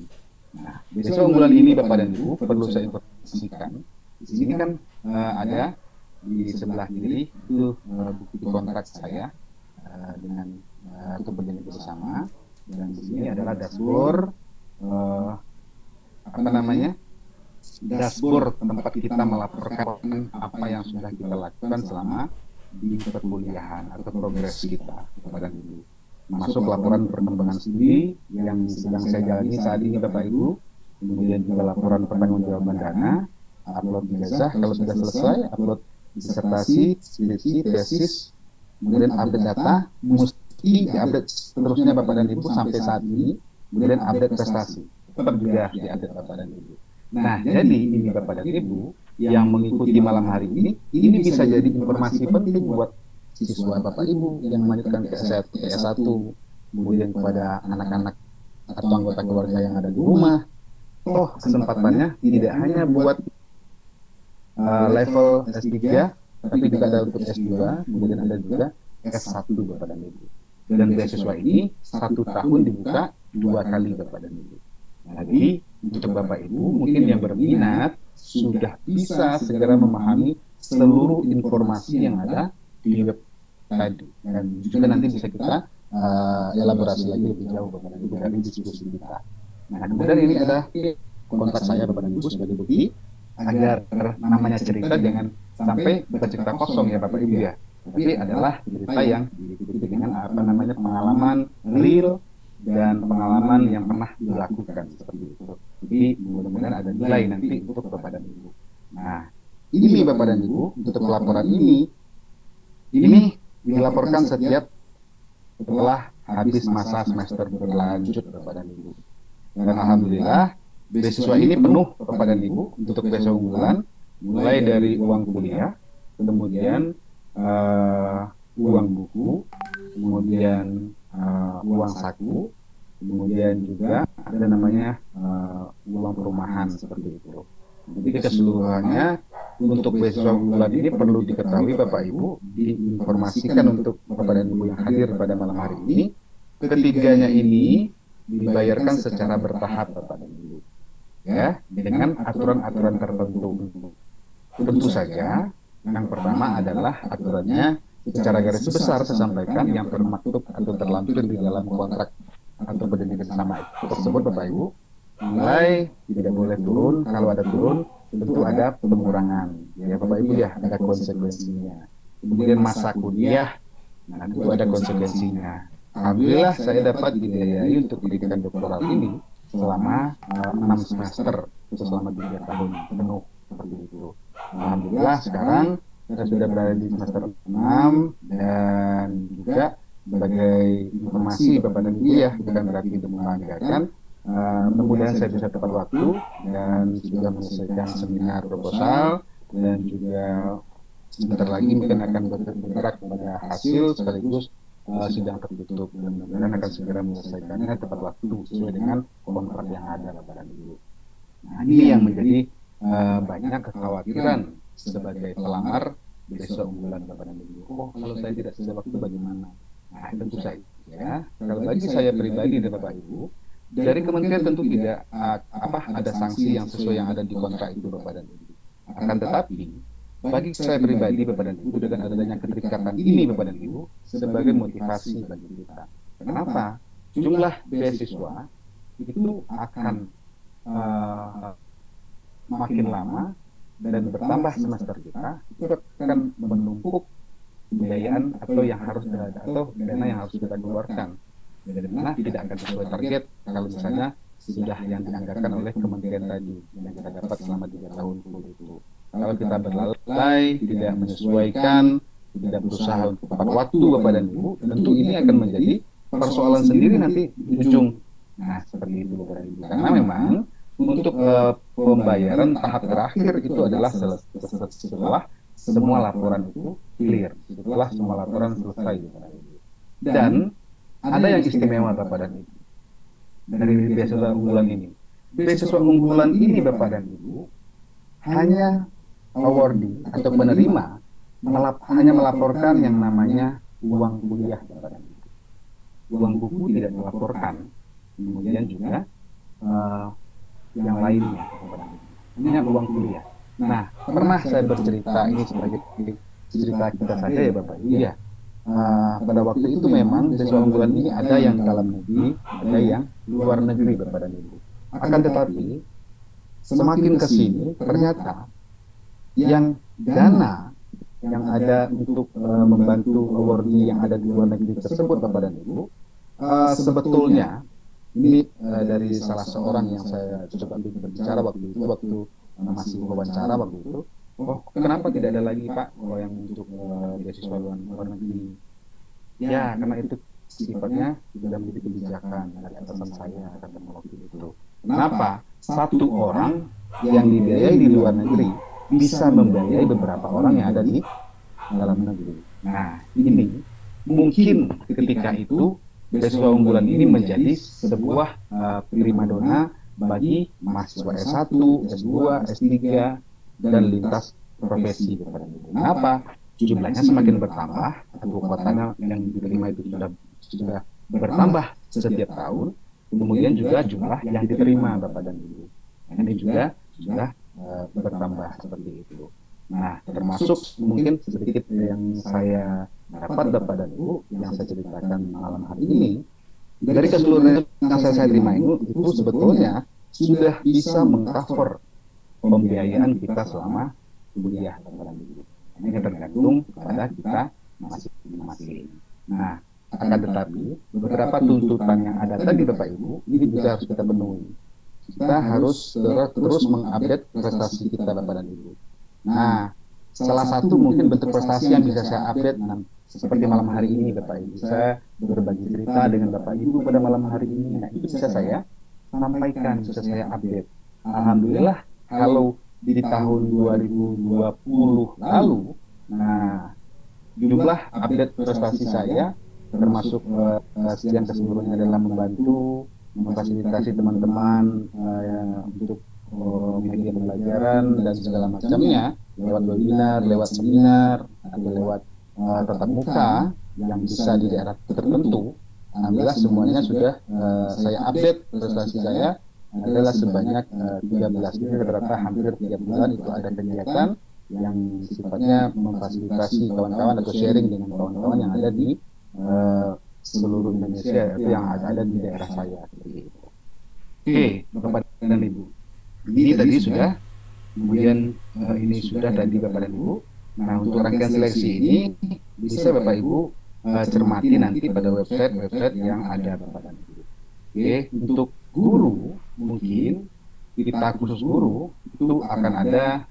Nah, beasiswa unggulan ini Bapak dan Ibu perlu saya informasikan. Di sini kan ada di sebelah kiri itu bukti kontrak saya dengan untuk berjanji bersama, dan di sini adalah dashboard dashboard tempat kita melaporkan apa yang sudah kita lakukan selama di perkuliahan atau progres kita kepada Ibu. Masuk laporan perkembangan studi yang sedang saya jalani saat ini Bapak Ibu, kemudian juga laporan pertanggungjawaban dana, upload ijazah kalau sudah selesai, upload disertasi, skripsi, tesis, kemudian update data, mesti diupdate seterusnya Bapak dan Ibu sampai saat ini, kemudian update prestasi, tetap juga diupdate Bapak dan Ibu. Nah, jadi ini Bapak dan Ibu yang mengikuti malam hari ini bisa jadi informasi penting buat siswa Bapak Ibu yang melanjutkan ke S1, kemudian kepada anak-anak atau anggota keluarga yang ada di rumah. Oh, kesempatannya tidak hanya buat level S3, tapi juga ada untuk S2, kemudian ada juga S1 Bapak dan Ibu. Dan beasiswa ini 1 tahun dibuka 2 kali Bapak dan Ibu. Jadi untuk Bapak Ibu mungkin yang berminat sudah bisa segera memahami seluruh informasi yang ada di web tadi, dan juga nanti bisa kita elaborasi lagi lebih jauh Bapak dan Ibu dari diskusi kita. Nah, kemudian ini ada kontak saya Bapak dan Ibu sebagai bukti agar namanya cerita jangan sampai bercerita kosong ya Bapak Ibu ya, tapi adalah cerita yang diikuti dengan pengalaman real dan pengalaman yang pernah dilakukan seperti itu. Jadi mudah-mudahan ada nilai nanti untuk Bapak dan Ibu. Nah, ini Bapak dan Ibu untuk laporan ini dilaporkan setiap setelah habis masa semester berlanjut Bapak dan Ibu. Dan alhamdulillah beasiswa ini penuh Bapak dan Ibu untuk beasiswa unggulan, mulai dari uang kuliah, kemudian uang buku, kemudian uang saku, kemudian juga ada namanya uang perumahan seperti itu. Jadi keseluruhannya untuk beasiswa unggulan ini perlu diketahui Bapak Ibu, diinformasikan untuk Bapak dan Ibu yang hadir pada malam hari ini. Ketiganya ini dibayarkan secara bertahap Bapak dan Ibu, ya, dengan aturan-aturan tertentu. Tentu saja yang pertama adalah aturannya secara garis besar saya sampaikan yang termaktub atau terlampir di dalam kontrak atau perjanjian bersama itu tersebut Bapak Ibu. Mulai tidak boleh turun, kalau ada turun tentu ada pengurangan ya Bapak Ibu ya, ada konsekuensinya. Kemudian masa kuliah, nah tentu ada konsekuensinya. Alhamdulillah saya dapat dibiayai untuk pendidikan doktoral ini selama 6 semester, selama 3 tahun penuh seperti itu. Alhamdulillah sekarang saya sudah berada di semester 6, dan juga sebagai informasi Bapak dan Ibu ya, bukan berarti itu membanggakan. Kemudian saya bisa tepat waktu dan sudah menyelesaikan seminar proposal, dan juga sebentar lagi mungkin akan bergerak kepada hasil sekaligus sidang tertutup, dan mudah-mudahan akan segera menyelesaikannya tepat waktu sesuai dengan kontrak yang ada Bapak dan Ibu. Nah, ini yang menjadi banyak kekhawatiran sebagai pelamar beasiswa unggulan Bapak dan Ibu. Oh, kalau saya tidak sesuai waktu bagaimana? Nah, tentu saja kalau bagi saya pribadi dan Bapak Ibu, dari kementerian tentu tidak ada sanksi yang sesuai yang ada di kontrak itu Bapak dan Ibu. Akan tetapi bagi saya pribadi Bapak dan Ibu, dengan adanya keterikatan ini Bapak dan Ibu sebagai motivasi bagi kita. Kenapa? Jumlah beasiswa itu akan makin lama dan bertambah semester kita, itu akan menumpuk pembiayaan atau yang harus atau dana yang harus kita keluarkan, dari mana tidak akan sesuai target kalau misalnya sudah yang dianggarkan oleh kementerian tadi yang kita dapat selama 3 tahun itu. Kalau kita berlalai, tidak menyesuaikan, tidak berusaha untuk tepat waktu Bapak dan Ibu, tentu ini akan menjadi persoalan sendiri nanti di ujung. Nah, seperti itu Bapak dan Ibu. Karena memang untuk pembayaran tahap terakhir itu adalah setelah semua laporan itu clear, setelah semua laporan selesai. Dan ada yang istimewa Bapak dan Ibu dari beasiswa unggulan ini. Beasiswa unggulan ini Bapak dan Ibu hanya awardee atau penerima hanya melaporkan yang namanya uang kuliah Bapak dan Ibu. Uang buku tidak melaporkan. Kemudian juga yang lainnya Bapak dan Ibu. Hanya uang kuliah. Nah, pernah saya bercerita ini sebagai cerita kita saja ya Bapak Ibu. Iya. Pada waktu itu memang beasiswa unggulan ini ada yang dalam negeri, ada yang luar negeri Bapak dan Ibu. Akan tetapi semakin ke sini ternyata yang dana yang ada untuk membantu awardee yang ada di luar negeri tersebut Bapak dan Ibu, sebetulnya ini dari salah seorang yang saya coba berbicara waktu itu, waktu masih wawancara waktu itu, oh kenapa tidak ada lagi Pak kalau yang untuk beasiswa luar negeri? Ya karena itu sifatnya sudah menjadi kebijakan dari atasan saya kata waktu itu. Kenapa? Satu orang yang dibiayai di luar negeri bisa membiayai beberapa orang yang ada di dalam negeri. Nah ini mungkin ketika itu beasiswa unggulan ini menjadi sebuah primadona bagi mahasiswa S1, S2, S3 dan lintas profesi. Kenapa? Jumlahnya semakin bertambah atau kuotanya yang diterima itu sudah bertambah setiap tahun. Kemudian juga jumlah yang diterima Bapak dan Ibu. Ini juga sudah bertambah seperti itu. Nah, termasuk mungkin sedikit yang saya dapat Bapak dan Ibu yang saya ceritakan malam hari ini, dari keseluruhan yang saya terima itu sebetulnya sudah bisa mengcover pembiayaan kita selama kuliah Bapak dan Ibu. Ini tergantung kepada kita masing-masing. Nah, akan tetapi beberapa tuntutan yang ada tadi Bapak Ibu ini juga harus kita penuhi. Kita harus terus mengupdate prestasi kita Bapak dan Ibu. Nah, salah satu mungkin bentuk prestasi yang bisa saya update seperti malam hari ini Bapak Ibu. Saya berbagi cerita dengan Bapak Ibu pada malam hari ini. Nah, itu bisa saya sampaikan, bisa saya update. Alhamdulillah kalau di tahun 2020 lalu, nah jumlah update prestasi saya termasuk yang keseluruhannya adalah membantu memfasilitasi teman-teman untuk media pembelajaran dan segala macamnya lewat webinar, lewat seminar, atau lewat tatap muka yang bisa di daerah tertentu. Alhamdulillah semuanya sudah saya update prestasi saya adalah sebanyak 13. Jadi rata-rata hampir 3 bulan itu ada kegiatan yang sifatnya memfasilitasi kawan-kawan atau sharing dengan kawan-kawan yang ada di seluruh Indonesia, itu yang ada di daerah saya. Oke, Bapak dan Ibu. Ini tadi sudah, kemudian ini sudah tadi Bapak dan Ibu. Nah, untuk rangkaian seleksi ini bisa Bapak Ibu cermati nanti pada website yang ada Bapak dan Ibu. Oke, untuk guru mungkin kita khusus guru itu akan ada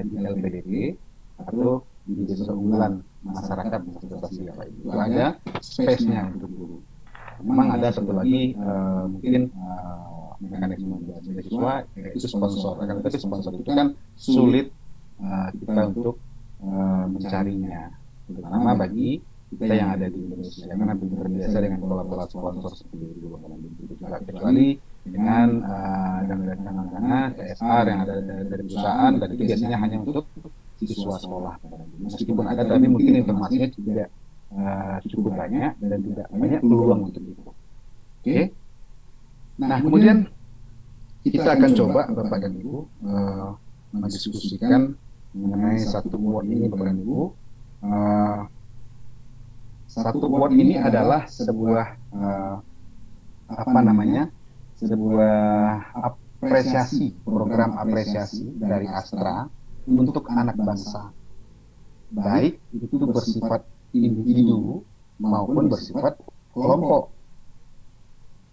di LPDP atau di beasiswa unggulan masyarakat investasi Bapak Ibu. Itu ada space-nya untuk guru. Memang ada satu lagi mungkin mekanisme beasiswa yaitu sponsor. Akan tetapi sponsor itu kan sulit kita untuk mencarinya, terutama bagi kita yang ada di Indonesia, karena belum terbiasa dengan pola-pola sponsor seperti itu, kecuali dengan dana CSR yang ada dari perusahaan, dan itu biasanya hanya untuk siswa sekolah. Meskipun ada, tapi mungkin informasinya tidak cukup banyak dan tidak banyak peluang untuk itu. Oke. Nah, kemudian kita akan coba Bapak dan Ibu mendiskusikan mengenai satu word ini, Bapak dan Ibu. Satu word ini adalah sebuah sebuah apresiasi, program apresiasi dari Astra untuk anak bangsa, baik itu bersifat individu maupun bersifat kelompok.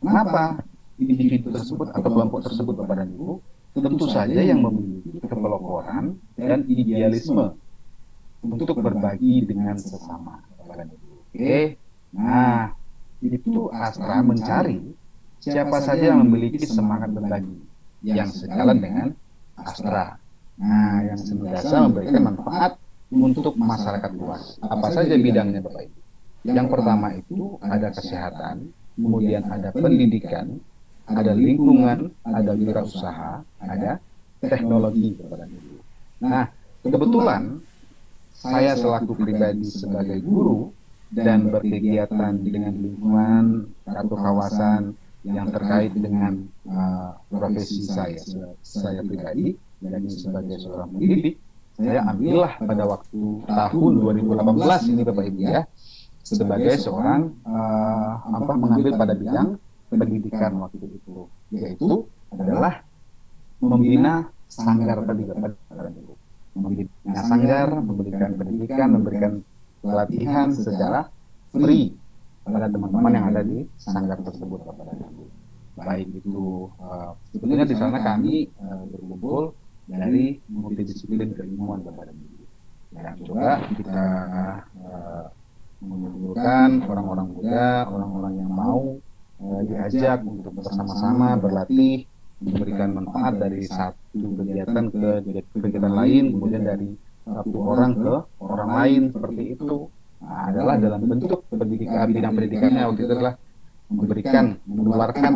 Kenapa individu tersebut atau kelompok tersebut, Bapak dan Ibu? Tentu saja yang memiliki kepeloporan dan idealisme untuk berbagi dengan sesama, Bapak dan Ibu. Oke, nah itu Astra mencari siapa saja yang memiliki semangat berbagi yang sejalan dengan Astra. Nah, yang senantiasa memberikan manfaat untuk masyarakat luas. Apa saja bidangnya, Bapak Ibu? Yang pertama itu ada kesehatan, kemudian ada pendidikan, ada lingkungan, ada wirausaha, ada teknologi, Bapak Ibu. Nah, kebetulan saya selaku pribadi sebagai guru dan berkegiatan dengan lingkungan atau kawasan yang terkait dengan profesi saya pribadi, dan sebagai seorang pendidik, saya ambillah pada waktu tahun 2018 ini, Bapak Ibu ya, sebagai seorang mengambil pada bidang pendidikan waktu itu, yaitu adalah membina sanggar pendidikan, membina sanggar, memberikan pendidikan, memberikan pelatihan secara free pada teman-teman yang ada di sanggar tersebut, Bapak dan Ibu. Baik itu sebetulnya di sana kami berkumpul dari multidisiplin keilmuan, Bapak dan Ibu. Dan juga kita mengumpulkan orang-orang muda, orang-orang yang mau diajak untuk bersama-sama berlatih, memberikan manfaat dari satu kegiatan ke kegiatan lain, kemudian dari satu orang ke orang lain, seperti itu. Nah, adalah dalam bentuk pendidikan, bidang pendidikannya waktu itu adalah mengeluarkan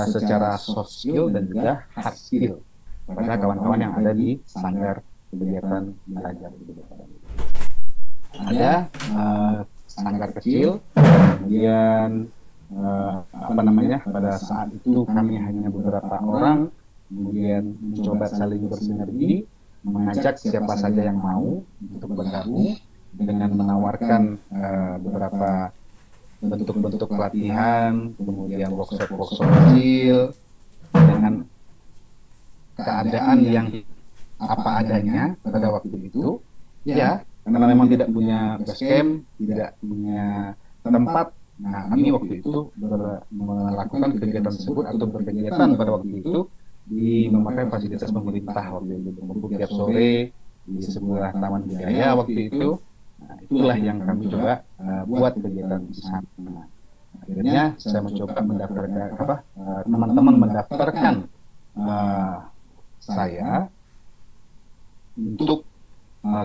secara soft skill dan juga hard skill pada kawan-kawan yang ada di sanggar kegiatan belajar itu. Ada sanggar kecil, kemudian pada saat itu kami hanya beberapa orang, kemudian mencoba saling bersinergi, mengajak siapa saja yang mau untuk bergabung dengan menawarkan beberapa bentuk-bentuk pelatihan, kemudian workshop kecil dengan keadaan yang apa adanya pada waktu itu, ya, karena memang tidak punya base camp, tidak punya tempat. Nah, kami waktu itu melakukan kegiatan tersebut atau berkegiatan pada waktu itu di memakai fasilitas pemerintah waktu itu, tiap sore di sebuah taman budaya waktu itu. Nah, itulah yang kami coba buat kegiatan di sana. Akhirnya saya mencoba mendaftarkan teman-teman mendaftarkan saya untuk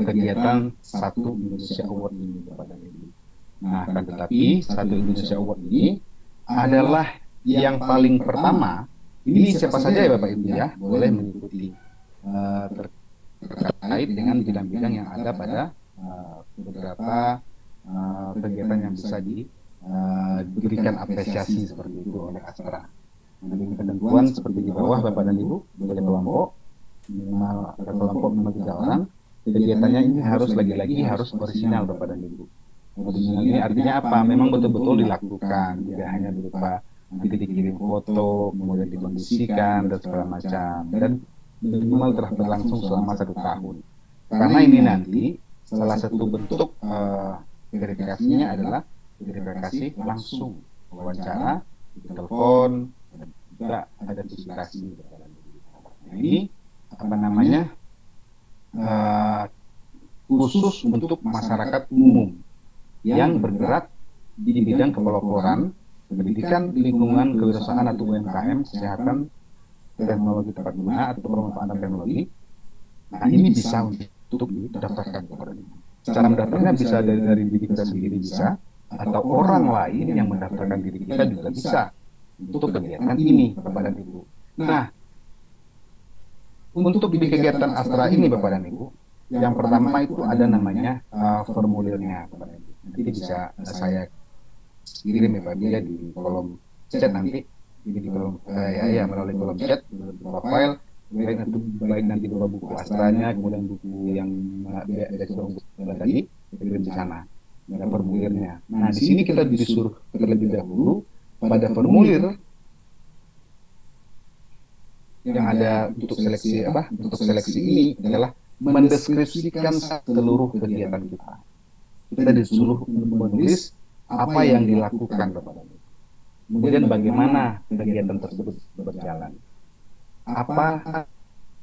kegiatan Satu Indonesia Award ini, Bapak dan Ibu. Nah, kan tetapi Satu Indonesia Award ini adalah yang paling pertama. Ini siapa saja ya Bapak Ibu ya boleh mengikuti terkait dengan bidang-bidang yang ada pada beberapa kegiatan yang bisa diberikan apresiasi seperti itu oleh Astra. Dengan ketentuan seperti di bawah, Bapak dan Ibu, boleh kelompok minimal 3 orang. Kegiatannya ini harus lagi-lagi harus orisinal, Bapak dan Ibu. Orisinal ini artinya apa? Memang betul-betul dilakukan, tidak hanya berupa nanti dikirim foto, kemudian dikondisikan dan segala macam, dan minimal telah berlangsung selama 1 tahun. Karena ini nanti salah satu bentuk verifikasinya adalah verifikasi langsung, wawancara, telepon, dan juga ada diskusi. Ini khusus untuk masyarakat umum yang bergerak di bidang kepeloporan, pendidikan, lingkungan, kewirausahaan atau UMKM, kesehatan, teknologi tepat guna atau pemanfaatan teknologi, Nah, ini bisa untuk didaftarkan kepada Ibu. Cara mendaftarnya bisa dari diri kita sendiri bisa, atau orang lain yang mendaftarkan diri kita juga bisa untuk kegiatan ini, Bapak dan Ibu. Nah, untuk di kegiatan Astra ini, Bapak dan Ibu, yang pertama itu ada namanya formulirnya, Bapak dan Ibu. Nanti bisa saya kirim ya Pak ya di kolom chat nanti, di kolom ya melalui kolom chat profile, baik nanti berupa buku Astranya, kemudian buku yang buku tadi kirim di sana, ada formulirnya. Nah, di sini kita disuruh terlebih dahulu pada formulir yang ada untuk seleksi ini adalah mendeskripsikan seluruh kegiatan kita. Kita disuruh menulis apa yang dilakukan, Bapak dan Ibu. Kemudian bagaimana kegiatan tersebut berjalan. Apa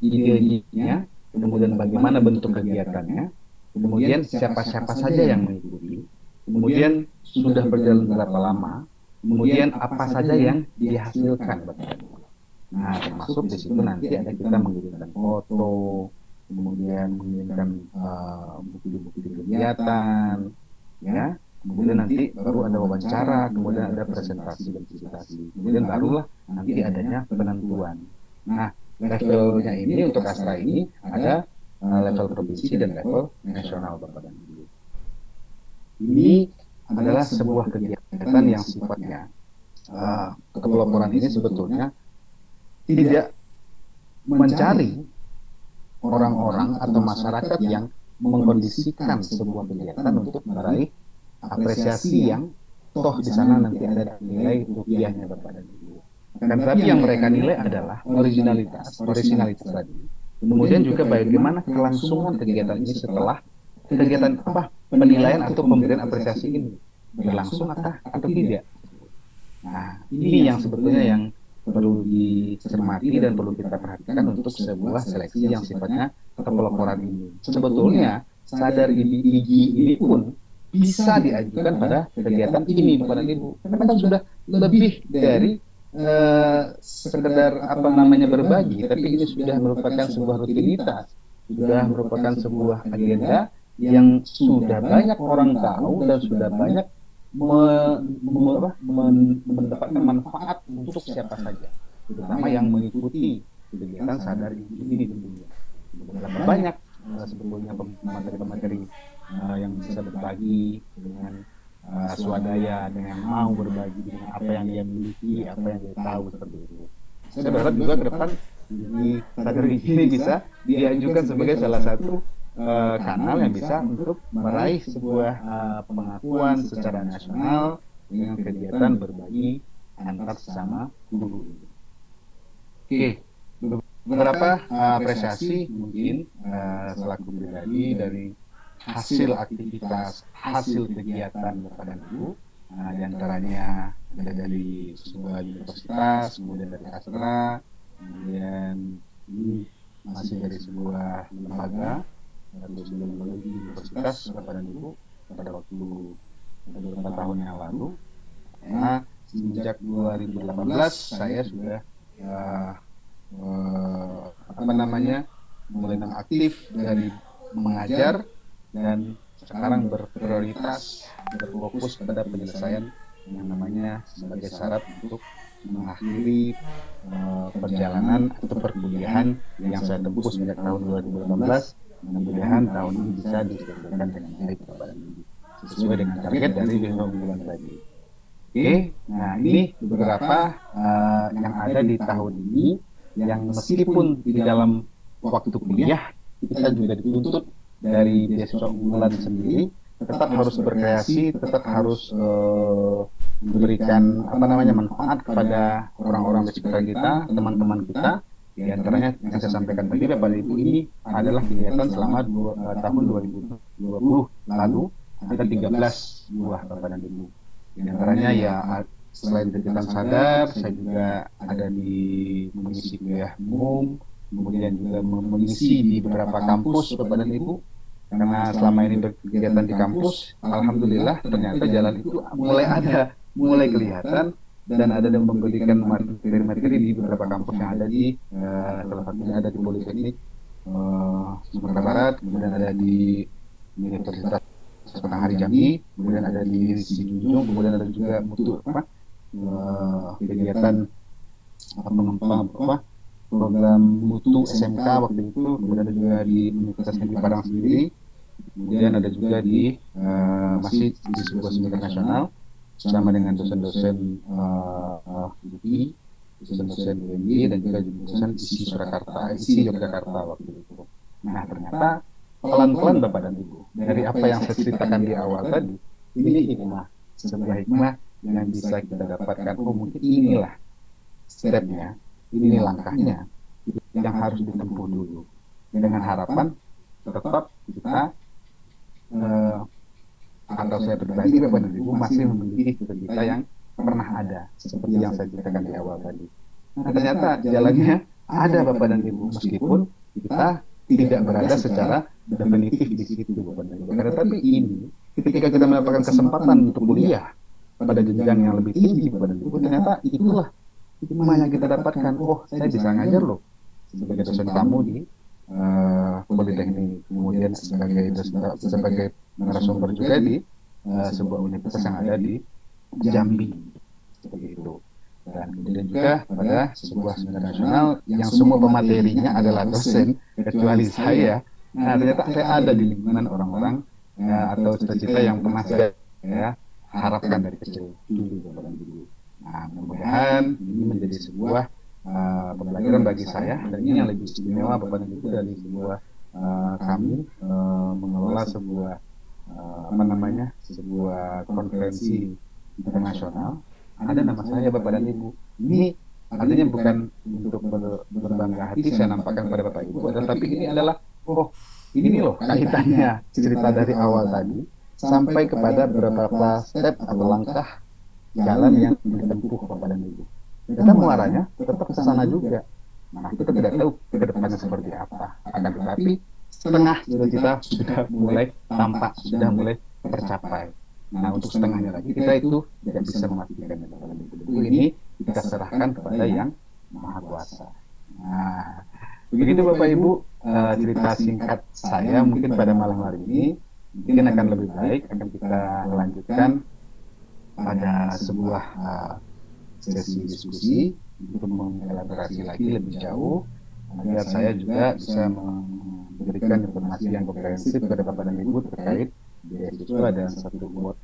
idenya, kemudian bagaimana bentuk kegiatannya, kemudian siapa-siapa saja yang mengikuti, kemudian sudah berjalan berapa lama, kemudian apa saja yang dihasilkan, Bapak dan Ibu. Nah, termasuk di situ nanti ada kita mengirimkan foto, kemudian mengirimkan bukti-bukti kegiatan, ya. Kemudian nanti baru ada wawancara, kemudian ada presentasi dan presentasi, kemudian barulah nanti adanya penentuan. Nah, levelnya ini untuk Astra ini ada level provinsi dan level nasional, Bapak dan Ibu. Ini adalah sebuah kegiatan yang sifatnya kepeloporan ini sebetulnya tidak mencari orang-orang atau masyarakat yang mengkondisikan sebuah kegiatan untuk meraih apresiasi yang toh di sana nanti ada nilai rupiahnya, Bapak dan Ibu. Dan tapi yang mereka nilai adalah originalitas tadi. Kemudian juga bagaimana kelangsungan kegiatan ini setelah kegiatan penilaian atau pemberian apresiasi ini berlangsung atau tidak. Nah, ini yang sebetulnya yang perlu dicermati dan perlu kita perhatikan untuk sebuah seleksi yang sifatnya kepeloporan ini. Sebetulnya sadar IGI ini pun bisa diajukan pada kegiatan ini, Bapak dan Ibu. Karena kan sudah lebih dari sekedar berbagi, tapi ini sudah merupakan sebuah rutinitas, sudah merupakan sebuah agenda yang sudah banyak orang tahu dan sudah banyak mendapatkan manfaat untuk siapa saja, terutama yang mengikuti kegiatan sadar ini tentunya. Berapa banyak sebetulnya pemateri-pemateri yang bisa berbagi dengan swadaya, dengan mau berbagi dengan apa yang dia miliki, apa yang dia tahu, seperti itu. Saya berharap juga ke depan di sadar ini bisa diajukan sebagai salah satu kanal yang bisa untuk meraih sebuah pengakuan secara nasional dengan kegiatan berbagi antar sesama guru. Oke, beberapa apresiasi mungkin selaku pribadi dari hasil aktivitas, hasil kegiatan Bapak dan Ibu. Nah, diantaranya ada dari sebuah universitas, kemudian dari Astra, kemudian ini masih dari sebuah lembaga atau sebuah universitas Bapak dan Ibu pada waktu beberapa tahun yang lalu. Nah, sejak 2018 saya sudah mulai aktif dari mengajar dan sekarang berprioritas berfokus pada penyelesaian yang namanya sebagai syarat untuk mengakhiri perjalanan atau perkuliahan yang saya tempuh sejak tahun 2018. Mudah-mudahan tahun ini bisa diselesaikan dengan baik sesuai dengan target dari 5 bulan tadi. Oke, nah ini beberapa yang ada di tahun ini yang meskipun di dalam waktu kuliah kita juga dituntut dari beasiswa unggulan sendiri tetap harus berkreasi, tetap harus memberikan manfaat kepada orang-orang di sekitar kita, teman-teman kita. Di antaranya yang saya sampaikan tadi Bapak Ibu, ini adalah kegiatan selama tahun 2020 lalu ada 13 buah Bapak dan Ibu. Di antaranya ya selain kegiatan sadar, saya juga ada di mengisi kuliah umum, kemudian juga mengisi di beberapa kampus Bapak dan Ibu. Karena selama ini berkegiatan di kampus, alhamdulillah ternyata jalan itu mulai kelihatan dan ada yang memberikan materi-materi di beberapa kampus yang ada di salah satunya ada di Politeknik Sumatera Barat, kemudian ada di Universitas Matahari Jambi, kemudian ada di Sijunjung, kemudian ada juga mutu kegiatan program mutu SMK waktu itu, kemudian ada juga di Universitas Negeri Padang sendiri, kemudian ada juga di masih di sebuah seminar nasional bersama dengan dosen-dosen UI, dosen-dosen UMB, dan juga dosen ISI Surakarta, ISI Yogyakarta waktu itu. Nah, ternyata pelan-pelan Bapak dan Ibu, dari apa yang saya ceritakan di awal tadi, ini hikmah, sebuah hikmah yang bisa kita dapatkan. Oh, mungkin inilah stepnya, ini langkahnya yang harus ditempuh dulu, dengan harapan tetap kita atau saya pribadi Bapak dan Ibu masih memiliki cita-cita yang pernah ada seperti yang saya ceritakan di awal tadi. Nah, ternyata jalannya ada Bapak dan Ibu, meskipun kita tidak berada secara definitif di situ Bapak dan Ibu. Tetapi ini ketika kita mendapatkan kesempatan untuk kuliah pada jenjang yang lebih tinggi Bapak dan Ibu, ternyata itulah hikmah yang kita dapatkan. Oh, saya bisa ngajar loh sebagai dosen tamu di Politeknik, kemudian sebagai narasumber juga di sebuah universitas yang ada di Jambi, seperti itu. Dan kemudian juga pada sebuah seminar nasional yang semua pematerinya adalah dosen kecuali saya. Nah, ternyata saya ada di lingkungan orang-orang atau cita-cita yang pernah saya harapkan dari kecil dulu. Nah, mudah-mudahan ini menjadi sebuah pembelajaran bagi saya, dan ini yang lebih istimewa Bapak dan Ibu dari sebuah kami mengelola sebuah sebuah konferensi internasional. Ada nama saya Bapak dan Ibu. Ini artinya bukan untuk berbangga hati saya nampakkan pada Bapak Ibu, tetapi ini adalah ini loh kaitannya cerita dari awal tadi sampai kepada beberapa step atau langkah jalan yang ditempuh Bapak dan Ibu. Kita muaranya tetap ke sana juga. Nah, kita tidak tahu ke depannya seperti apa. Akan tetapi setengah kita sudah mulai tampak, sudah mulai tercapai. Nah, untuk setengahnya lagi kita itu tidak bisa memastikan. Ini kita serahkan kepada yang Maha Kuasa. Nah, begitu Bapak Ibu cerita singkat saya mungkin pada malam hari ini. Mungkin akan lebih baik akan kita lanjutkan pada sebuah sesi diskusi untuk mengelaborasi lagi lebih jauh agar saya juga bisa memberikan informasi yang komprehensif kepada Bapak dan Ibu terkait beasiswa dan satu buat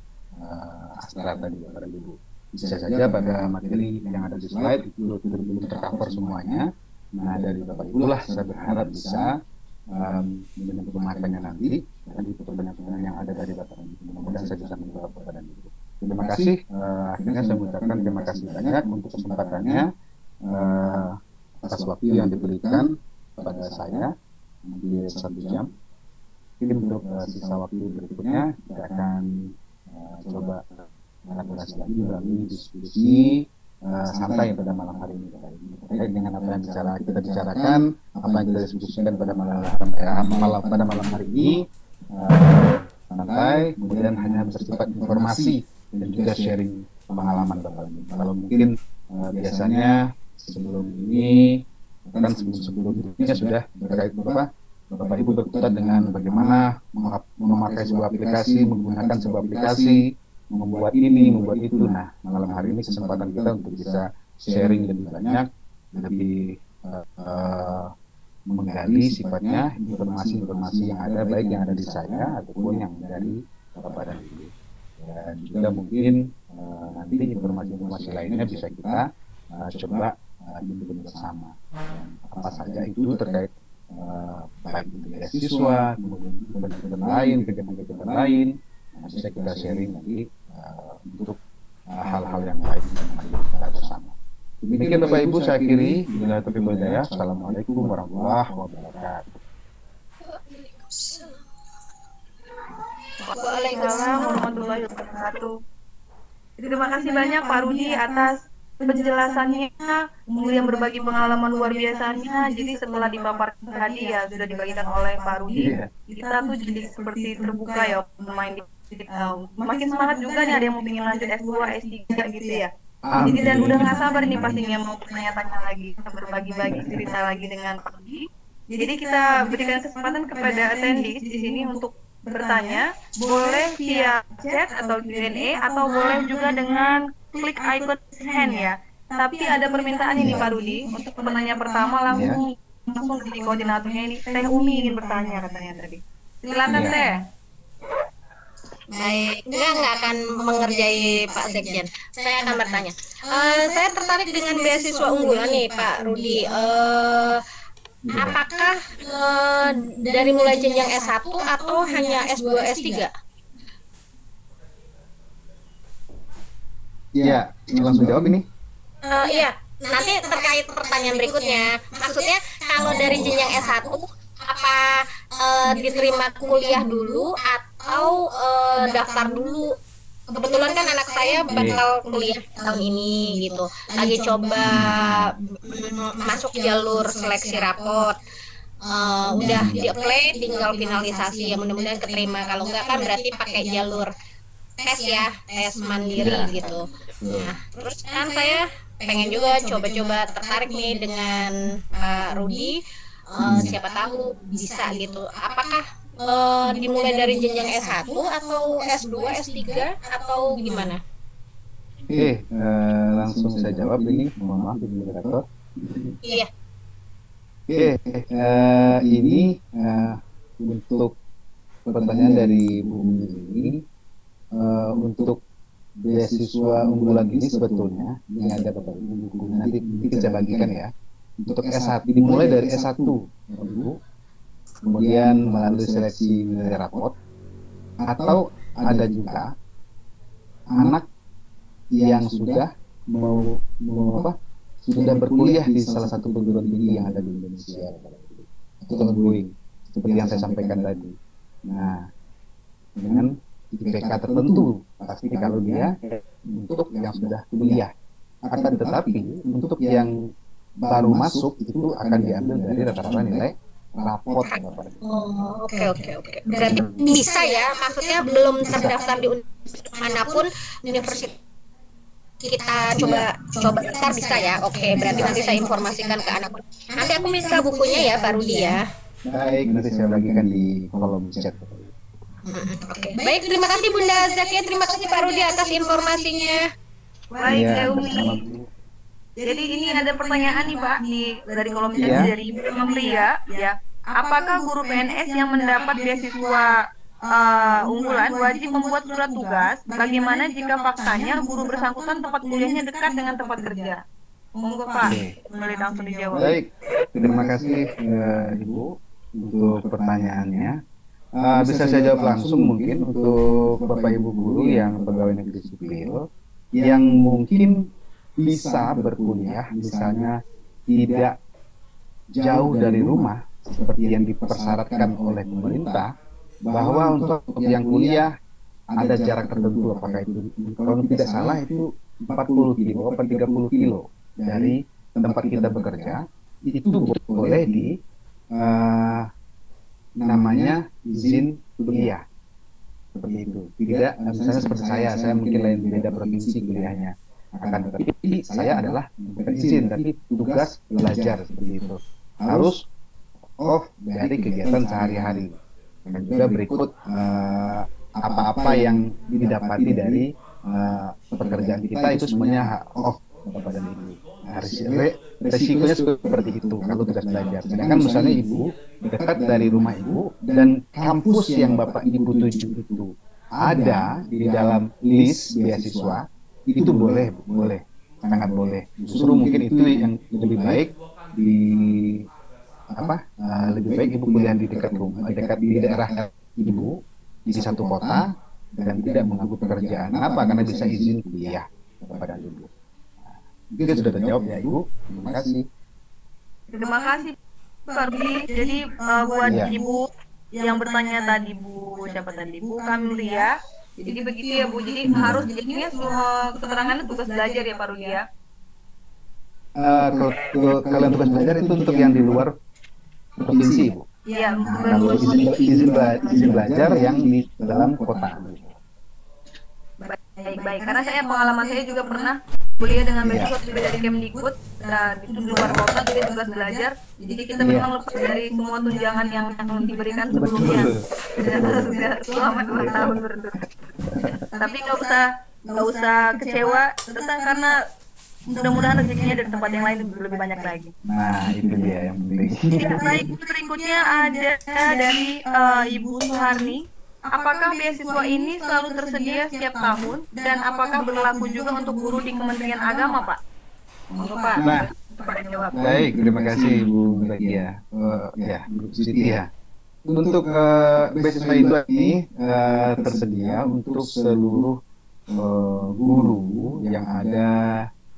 Astra tadi Bapak dan Ibu. Bisa saja pada materi yang ada di slide itu belum tercover semuanya. Nah, dari Bapak Ibu lah saya berharap bisa menyempurnakannya nanti dari pertanyaan-pertanyaan yang ada dari Bapak dan Ibu. Mudah-mudahan saya bisa menjawab Bapak dan Ibu. Terima kasih. Akhirnya saya mengucapkan terima kasih banyak untuk kesempatannya atas waktu yang diberikan kepada saya di 1 jam. Mungkin untuk sisa waktu berikutnya kita akan coba elaborasi lagi melalui diskusi santai pada malam hari ini terkait dengan apa yang kita bicarakan, apa yang kita diskusikan pada malam hari ini. Santai, kemudian hanya bersifat informasi dan juga sharing pengalaman Bapak. Kalau mungkin biasanya sebelum ini kan sebelumnya sudah terkait Bapak Ibu berkutat dengan bagaimana memakai sebuah aplikasi, menggunakan sebuah aplikasi, membuat ini, membuat itu. Nah, malam hari ini kesempatan kita untuk bisa sharing lebih banyak, lebih menggali sifatnya informasi-informasi yang ada, baik yang ada di saya ataupun yang dari Bapak dan Ibu. Dan juga mungkin nanti informasi-informasi lainnya bisa kita coba himpun bersama. Apa saja itu terkait baik itu beasiswa, kemudian kegiatan lain, bisa kita sharing nanti untuk hal-hal yang lain yang kita bersama. Demikian Bapak Ibu, saya akhiri. Bila taufiq wal hidayah. Assalamualaikum warahmatullahi wabarakatuh.
Waalaikumsalam warahmatullahi wabarakatuh. Terima kasih banyak Pak Rudi atas penjelasannya, kemudian berbagi pengalaman luar biasanya. Jadi setelah dipaparkan tadi ya sudah dibagikan oleh Pak Rudi, kita tuh jadi seperti terbuka ya, main makin semangat juga nih, ada yang mau pengen lanjut S2, S3 gitu ya. Jadi dan udah nggak sabar nih pastinya mau bertanya-tanya lagi, berbagi-bagi cerita lagi dengan Pak Rudi. Jadi kita berikan kesempatan kepada attendees di sini untuk bertanya, boleh via chat atau Q&A atau boleh juga dengan klik icon hand ya. Tapi ada permintaan ini Pak Rudi, untuk penanya pertama langsung di koordinatornya ini, Teh Umi ingin bertanya katanya tadi. Silakan Teh.
Baik, nggak akan mengerjai Pak Sekjen. Saya akan bertanya. Saya tertarik dengan beasiswa unggulan nih Pak Rudi. Apakah dari mulai jenjang S1 atau hanya S2, S3?
Iya, langsung jawab ini.
Iya, nanti terkait pertanyaan berikutnya. Maksudnya kalau dari jenjang S1 apa diterima kuliah dulu atau daftar dulu? Kebetulan kan anak saya bakal kuliah tahun ini gitu. Lagi coba masuk jalur seleksi rapot. Udah di-apply, tinggal finalisasi ya, mudah-mudahan keterima. Kalau enggak kan berarti pakai jalur tes ya, tes mandiri gitu. Nah, terus kan saya pengen juga coba-coba tertarik nih dengan Pak Rudi. Siapa tahu bisa gitu. Apakah dimulai dari jenjang S1 atau S2, S3 atau gimana?
Oke, langsung saya jawab ini, mohon maaf Ibu Moderator.
Iya.
Oke, ini untuk pertanyaan dari Bu Umi ini, untuk beasiswa unggulan ini sebetulnya ini ada Bapak Ibu, nanti saya bagikan ya. Untuk S1 dimulai dari S1, Ibu, kemudian melalui seleksi nilai raport, atau ada juga anak yang sudah sudah berkuliah di salah satu perguruan tinggi yang ada di Indonesia, itu ongoing, seperti yang saya sampaikan tadi. Nah, dengan IPK tertentu pasti kalau dia untuk yang sudah kuliah, akan tetapi untuk yang baru masuk itu akan diambil dari rata-rata nilai raport.
Oke. Berarti bisa ya, maksudnya belum terdaftar di manapun universitas kita coba daftar bisa ya. Oke, berarti nanti saya informasikan ke anak. Nanti aku minta bukunya ya Pak Rudi ya.
Baik, nanti saya bagikan di kolom chat.
Oke. Baik, terima kasih Bunda Zakia, terima kasih Pak Rudi atas informasinya.
Baik,
Ya,
Teh Umi. Jadi ini ada pertanyaan nih Pak dari kolom chat dari Ibu Amria ya. Apakah guru PNS yang mendapat beasiswa unggulan wajib membuat surat tugas? Bagaimana jika faktanya guru bersangkutan tempat kuliahnya dekat dengan tempat kerja? Monggo Pak, boleh langsung dijawab.
Baik, terima kasih Ibu untuk pertanyaannya. Bisa saya jawab langsung mungkin untuk Bapak Ibu guru yang pegawai negeri sipil yang mungkin bisa berkuliah, misalnya tidak jauh dari rumah seperti yang dipersyaratkan oleh pemerintah, bahwa untuk yang kuliah ada jarak tertentu, apakah itu kalau tidak salah itu 40 kilo atau 30 kilo dari tempat kita bekerja, itu boleh di namanya izin kuliah seperti itu. Tidak, misalnya seperti saya mungkin lain beda provinsi kuliahnya, akan tetapi saya adalah bukan izin tapi tugas belajar seperti itu, harus off dari kegiatan sehari-hari, dan juga berikut apa-apa yang didapati dari pekerjaan kita itu semuanya off kepada ibu. Nah, resikonya seperti itu kalau tugas belajar. Sedangkan misalnya ibu dekat dari rumah ibu dan kampus yang bapak ibu tuju itu ada di dalam list beasiswa, itu boleh, sangat boleh. Justru mungkin itu yang lebih baik lebih baik ibu kuliah di dekat rumah, dekat di daerah ibu di satu kota dan tidak mengganggu pekerjaan. Kenapa? Karena bisa izin kuliah kepada ibu. Mungkin sudah terjawab ya Ibu. Terima kasih.
Terima kasih Pak Rudi. Jadi buat Ibu yang bertanya tadi siapa tadi Bu Kamlia. Jadi begitu ya Bu. Jadi harus jadinya semua keterangannya tugas belajar ya Pak Rudi ya.
Kalau kalian tugas belajar itu untuk yang di luar provinsi Ibu.
Iya.
Kalau izin belajar yang di dalam kota.
Baik. Karena pengalaman saya juga pernah kuliah dengan
Iya.
beasiswa tapi dari Kemdikbud, dan itu di luar kota jadi tugas belajar. Jadi kita
Iya.
memang lepas dari semua tunjangan yang diberikan sebelumnya. Sudah selama 2 tahun berturut. Tapi nggak usah kecewa, tetap karena mudah-mudahan rezekinya dari tempat yang lain lebih banyak lagi.
Nah, itu dia yang penting.
Ya, baik, berikutnya ada dari Ibu Suharni. Apakah beasiswa ini selalu tersedia setiap tahun dan apakah berlaku juga untuk guru di Kementerian Agama, Pak? Monggo, Pak.
Nah,
Pak jawab.
baik, terima kasih Bu Zakia. Ya, Bu Siti ya. Untuk beasiswa ini tersedia untuk seluruh guru yang ada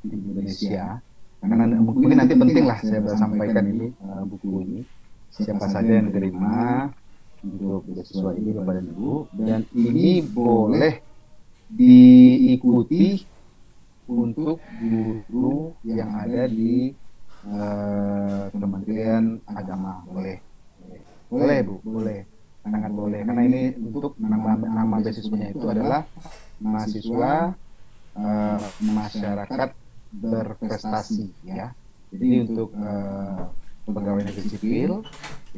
di Indonesia. Karena mungkin nanti penting lah saya sampaikan ini buku ini. Siapa saja yang terima untuk beasiswa ini Bapak dan Ibu, dan ini boleh diikuti untuk guru yang ada di Kementerian Agama. Boleh Bu, boleh, sangat boleh, karena ini untuk nama beasiswanya itu adalah mahasiswa masyarakat berprestasi, ya. Jadi untuk pegawai negeri sipil,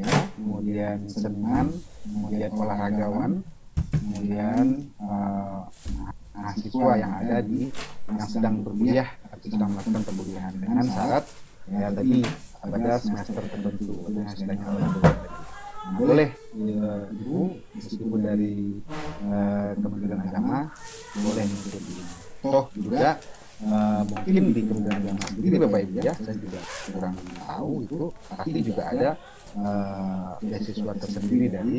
ya, kemudian seniman, kemudian olahragawan, kemudian mahasiswa yang ada yang sedang berkuliah atau sedang melakukan perkuliahan dengan syarat ya tadi pada semester tertentu dengan istilahnya boleh Ibu meskipun dari Kementerian Agama boleh mengikuti. Toh juga mungkin di Kementerian Agama sendiri Bapak Ibu ya, saya juga kurang tahu itu, pasti juga ada beasiswa tersendiri dari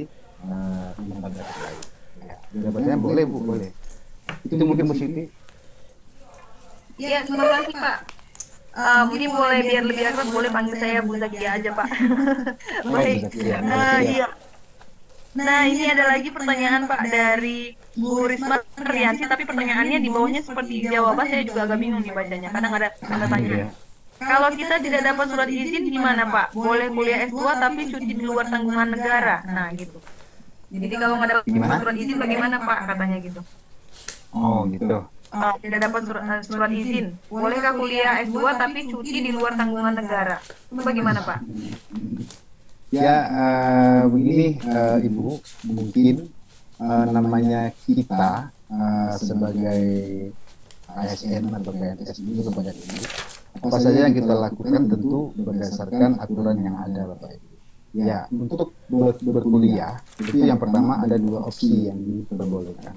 lembaga lain. Ya, jawabannya boleh Bu, boleh. Itu mungkin Bu Siti.
Iya, terima kasih Pak. Mungkin boleh biar lebih akrab, boleh panggil saya Bu Zakia aja Pak. Baik. Iya. Nah, ini ada lagi pertanyaan Pak dari Bu Risma Rianti, tapi pertanyaannya di bawahnya seperti jawaban, saya juga agak bingung nih bacanya. Kadang ada tanda tanya. Kalau kita tidak dapat surat izin gimana Pak? Boleh kuliah S2 tapi cuti di luar tanggungan negara. Nah, gitu. Jadi kalau nggak dapat surat izin bagaimana Pak katanya gitu?
Oh, gitu.
Tidak dapat surat izin. Bolehkah kuliah S2 tapi cuti di luar tanggungan negara? Itu bagaimana Pak?
Ya, begini Ibu, mungkin namanya kita sebagai ASN atau PNS ini kepada Ibu, apa saja yang kita lakukan tentu berdasarkan aturan yang ada Bapak Ibu. Ya, untuk berkuliah itu yang pertama ada 2 opsi yang diperbolehkan.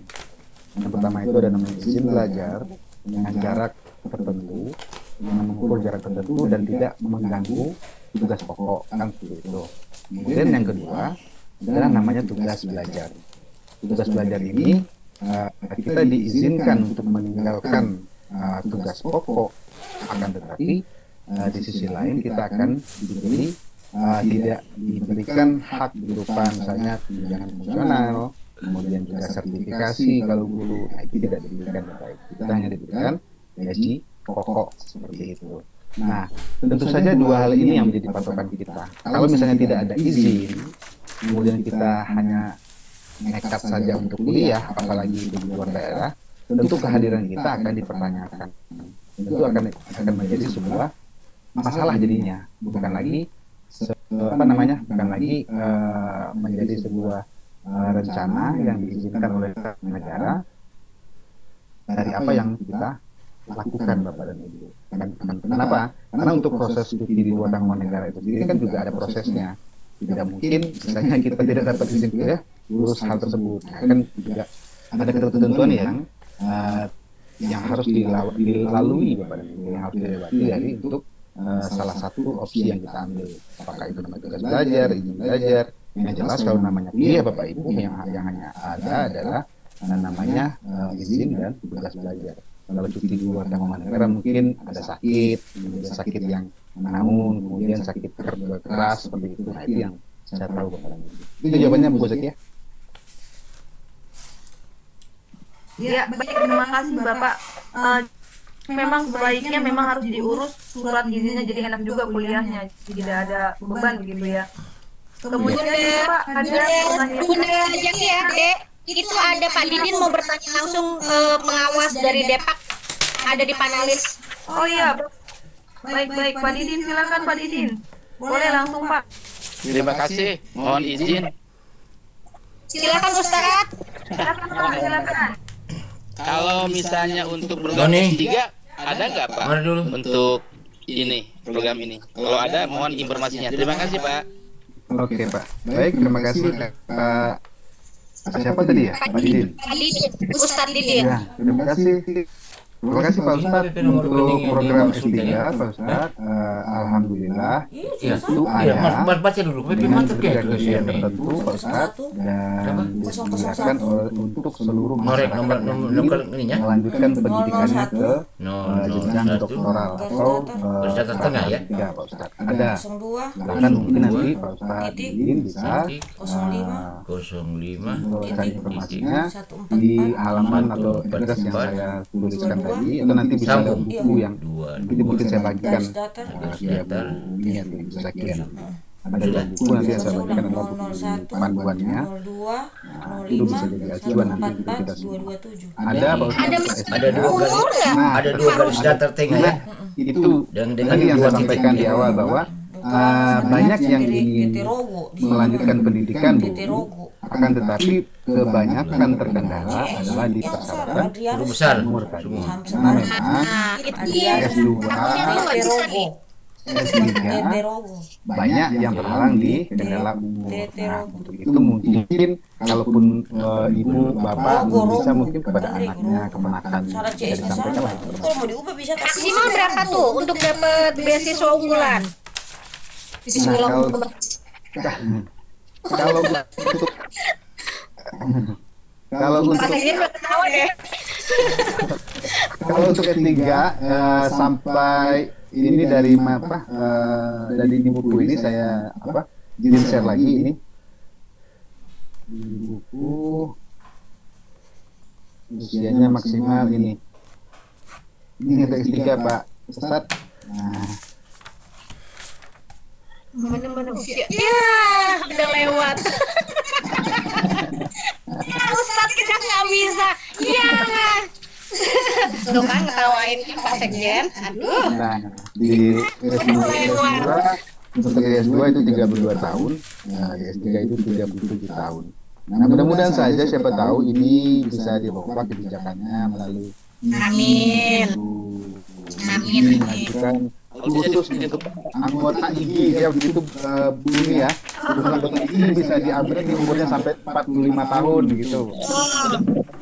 Yang pertama itu ada namanya izin belajar dengan jarak tertentu, dengan mengukur jarak tertentu dan tidak mengganggu tugas pokok kan itu. Kemudian yang kedua adalah namanya tugas belajar. Tugas belajar ini kita diizinkan untuk meninggalkan tugas pokok, akan tetapi di sisi lain kita akan tidak diberikan hak berupa misalnya tunjangan fungsional, kemudian juga sertifikasi kalau guru, nah itu tidak diberikan baik. Kita hanya diberikan gaji pokok seperti itu. Nah, tentu saja 2 hal ini yang menjadi patokan kita. Kalau misalnya tidak ada izin, kemudian kita hanya nekat saja untuk kuliah, apalagi di luar daerah, tentu kehadiran kita akan dipertanyakan. Tentu akan menjadi sebuah masalah jadinya, bukan lagi menjadi sebuah rencana yang diizinkan oleh negara dari apa yang kita lakukan Bapak dan Ibu. Kenapa? Karena untuk proses cuti di luar tanggungan negara itu sendiri kan juga ada prosesnya. Tidak mungkin misalnya kita tidak dapat izin kuliah urus hal tersebut. Nah, kan juga ada ketentuan yang harus dilalui Bapak dan Ibu, yang harus dilewati dari untuk salah satu opsi yang kita ambil. Apakah itu namanya tugas belajar, izin belajar. Yang jelas kalau namanya kuliah Bapak Ibu yang hanya ada adalah namanya izin dan tugas belajar. Kalau cuti di luar tanggungan negara mungkin ada sakit, kemudian sakit yang menaun, kemudian sakit keras seperti itu. Nah, itu yang saya tahu Bapak. Itu jawabannya Bu Zakia.
Ya, baik, terima kasih Bapak. Memang sebaiknya memang harus diurus surat izinnya, jadi enak juga kuliahnya, tidak ada beban begitu ya. Kemudian Pak, ada
Bunda Zakia, Dek, itu ada Pak Didin mau bertanya langsung ke pengawas dari Depak. ada di panelis.
Oh iya, baik Pak Didin, silakan Pak Didin. Boleh langsung Pak.
Terima kasih. Mohon izin.
Silakan Ustadz.
Silakan Pak, silakan.
Kalau misalnya untuk program S3 ada nggak Pak? Untuk ini program ini. Kalau ada, mohon informasinya. Terima kasih Pak.
Oke Pak. Baik, terima kasih Pak. Siapa tadi ya? Pak Didin.
Pak Didin, Ustadz Didin.
Ya, terima kasih. Terima kasih Pak Ustadz untuk program S3 Pak Ustadz. Alhamdulillah itu ada
baca dulu.
dengan kriteria tertentu Pak Ustadz dan disediakan untuk seluruh masyarakat yang melanjutkan pendidikannya ke jenjang doktoral atau S3 Pak Ustadz. Ada. Bahkan mungkin nanti Pak Ustadz Didin bisa cari informasinya di halaman atau address yang saya tuliskan tadi, atau nanti bisa ada buku yang mungkin saya bagikan ya Bu Niat yang bisa kirim. Ada dua buku nanti yang saya bagikan, ada buku panduannya. Itu bisa jadi acuan nanti kita semua. Ada Pak Ustadz,
ada dua garis datar tengah ya.
Itu tadi yang saya sampaikan di awal bahwa banyak yang ingin melanjutkan pendidikan Bu, akan tetapi kebanyakan terkendala adalah di persyaratan
Guru besar
umur tadi.
semua.
Karena memang S2, S3 banyak yang terhalang di kendala umur. Nah, untuk itu mungkin kalaupun ibu bapak belum bisa, mungkin kepada anaknya keponakan bisa disampaikan lah.
Maksimal berapa tuh untuk dapat beasiswa unggulan?
Kalau untuk S3 sampai ini dari dari buku ini saya izin share lagi ini buku usianya maksimal ini untuk S3 Pak Ustadz. Nah,
Mana usia? Ya, udah lewat. Ya, Ustadz kita nggak bisa. Ya. Tuh kan ngetawain Pak Sekjen. Aduh.
nah di S2 untuk S2 itu 32 tahun, nah di S3 itu 37 tahun. Nah mudah-mudahan saja siapa tahu ini bisa dirubah kebijakannya melalui
Amin. Amin.
mengajukan khusus untuk anggota IG ya begitu Bumi ya, untuk anggota IG bisa diambil di umurnya sampai 45 tahun gitu.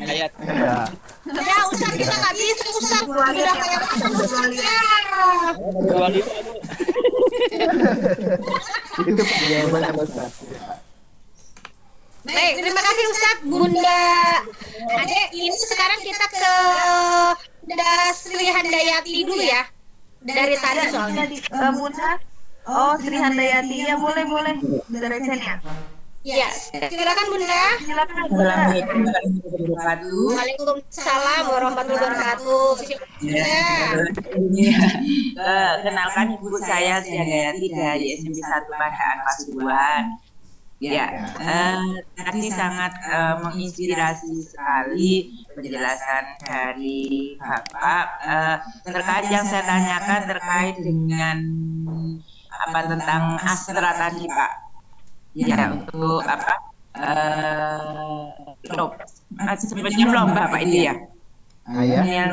Ayat.
Ya.
Ya, Ustadz kita nggak bisa, Ustadz. Udah kayak apa, Ustadz?
Itu jawabannya Ustaz.
Baik, terima kasih Ustadz. Bunda Ade, ini sekarang kita ke Bunda Sri Handayati dulu ya. Dari tadi soalnya.
Bunda. Oh, Sri Handayati. Ya, boleh. Dari sini ya.
Ya, silakan Bunda.
Silakan Bunda.
Assalamualaikum warahmatullahi wabarakatuh.
Waalaikumsalam warahmatullahi wabarakatuh.
Kenalkan ibu saya Sri Handayati dari SMP 1 Pandaan Pasuruan. Ya, tadi sangat menginspirasi sekali penjelasan dari Bapak terkait yang saya tanyakan terkait dengan tentang Astra tadi Pak. Ya, untuk sebenarnya lomba Pak ini ya.
Ya.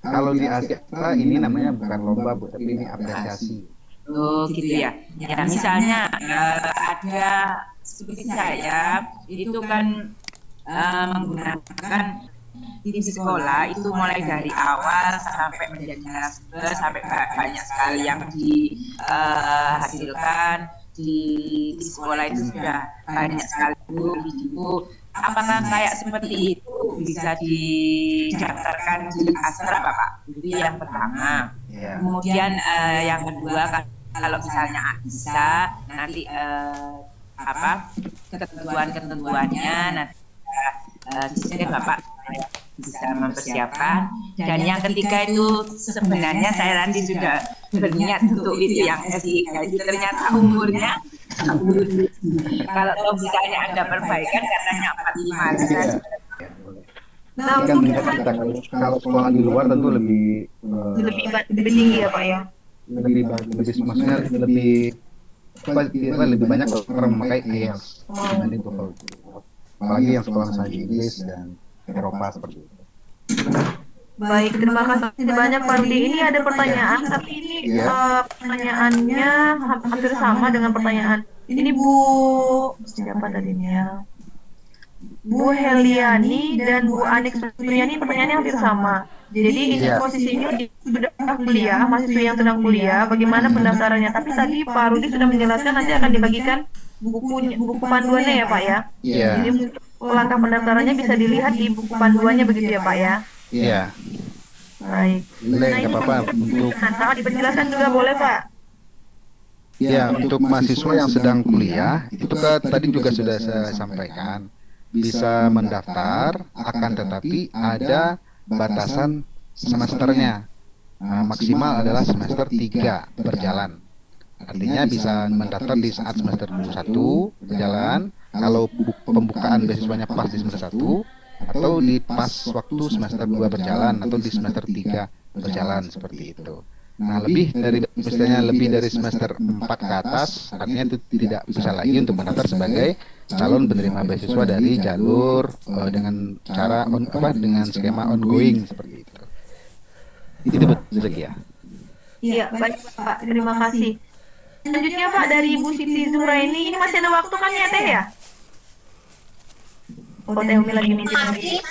Kalau di Astra ini namanya bukan lomba Bu, tapi ini apresiasi.
Oh gitu ya. Ya misalnya ada seperti saya itu kan menggunakan di sekolah itu mulai dari awal sampai menjadi narasumber sampai banyak sekali yang dihasilkan di sekolah itu sudah banyak sekali Bu. Apakah kayak seperti itu bisa didaftarkan di Astra Bapak? Itu yang pertama. Kemudian yang kedua, kalau misalnya bisa nanti ketentuannya nanti sistem Bapak bisa mempersiapkan. Dan yang ketiga itu sebenarnya saya nanti sudah berniat untuk itu yang S3 itu ternyata umurnya kalau misalnya ada perbaikan katanya 45.
Nah,
Kan
untuk
meningkat kita kalau sekolah di luar tentu lebih
lebih tinggi ya Pak ya.
maksudnya lebih banyak orang memakai IELTS dibanding TOEFL. Apalagi yang sekolah misalnya di Inggris dan Eropa seperti itu.
Baik, terima kasih banyak Pak Rudi. Ini ada pertanyaan, tapi ini pertanyaannya hampir sama dengan pertanyaan. Ini Bu siapa tadinya ya? Bu Heliani dan Bu Anik Suryani pertanyaannya hampir sama. Jadi ini posisinya sudah kuliah, mahasiswa yang sedang kuliah, bagaimana pendaftarannya? Tapi tadi Pak Rudi sudah menjelaskan nanti akan dibagikan buku panduannya ya Pak ya.
Iya.
Jadi langkah pendaftarannya bisa dilihat di buku panduannya begitu ya Pak ya.
Iya.
Baik.
Boleh, nggak apa-apa untuk.
Nah, diperjelaskan juga boleh Pak.
Ya, untuk mahasiswa yang sedang kuliah itu kan tadi juga sudah saya sampaikan. Bisa mendaftar, akan tetapi ada batasan semesternya. Maksimal adalah semester 3 berjalan. Artinya bisa mendaftar di saat semester 1 berjalan, kalau pembukaan beasiswanya pas di semester 1, atau di pas waktu semester 2 berjalan, atau di semester 3 berjalan, seperti itu. Nah, lebih dari semester 4 ke atas, artinya itu tidak bisa lagi untuk mendaftar sebagai calon penerima beasiswa dari jalur dengan cara dengan skema ongoing seperti itu. Itu betul ya.
Iya, baik Pak. Terima kasih. Selanjutnya Pak dari Ibu Siti Zuhraini, ini masih ada waktu kan ya Teh ya? Oh, Teh Umi lagi meeting.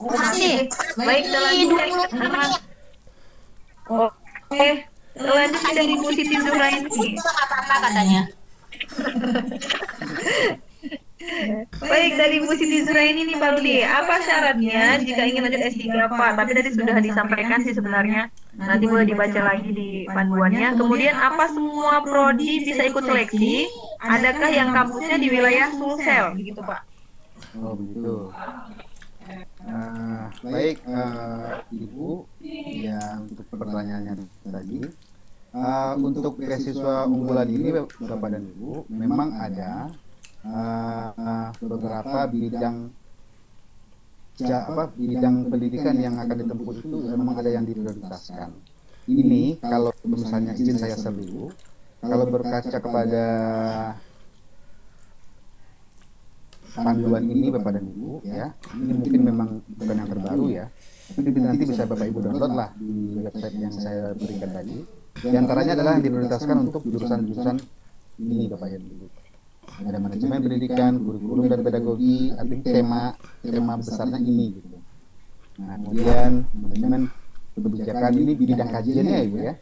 Masih. Baik, selanjutnya. Oke, selanjutnya dari Ibu Siti Zuhraini.
Apa katanya?
Baik, dari Bu Siti Zuhraini nih Pak Rudi, apa syaratnya jika ingin lanjut S3 Pak? Tapi tadi sudah disampaikan sih sebenarnya, nanti boleh dibaca lagi di panduannya. Kemudian apa semua prodi bisa ikut seleksi? Adakah yang kampusnya di wilayah Sulsel, begitu Pak?
Oh begitu. Baik, Ibu, ya untuk pertanyaannya tadi, untuk beasiswa unggulan ini Bapak dan Ibu memang ada beberapa bidang pendidikan yang akan ditempuh itu memang ada yang diprioritaskan. Ini kalau misalnya izin saya share dulu, kalau berkaca kepada panduan ini Bapak dan Ibu ya, ini mungkin memang bukan yang terbaru ya, tapi nanti bisa Bapak Ibu download lah di website yang saya berikan tadi. Di antaranya adalah yang diprioritaskan untuk jurusan-jurusan ini Bapak Ibu. Ada manajemen pendidikan, kurikulum dan pedagogi, artinya tema besarnya ini gitu. Nah, kemudian manajemen kebijakan ini bidang kajiannya ya Ibu ya,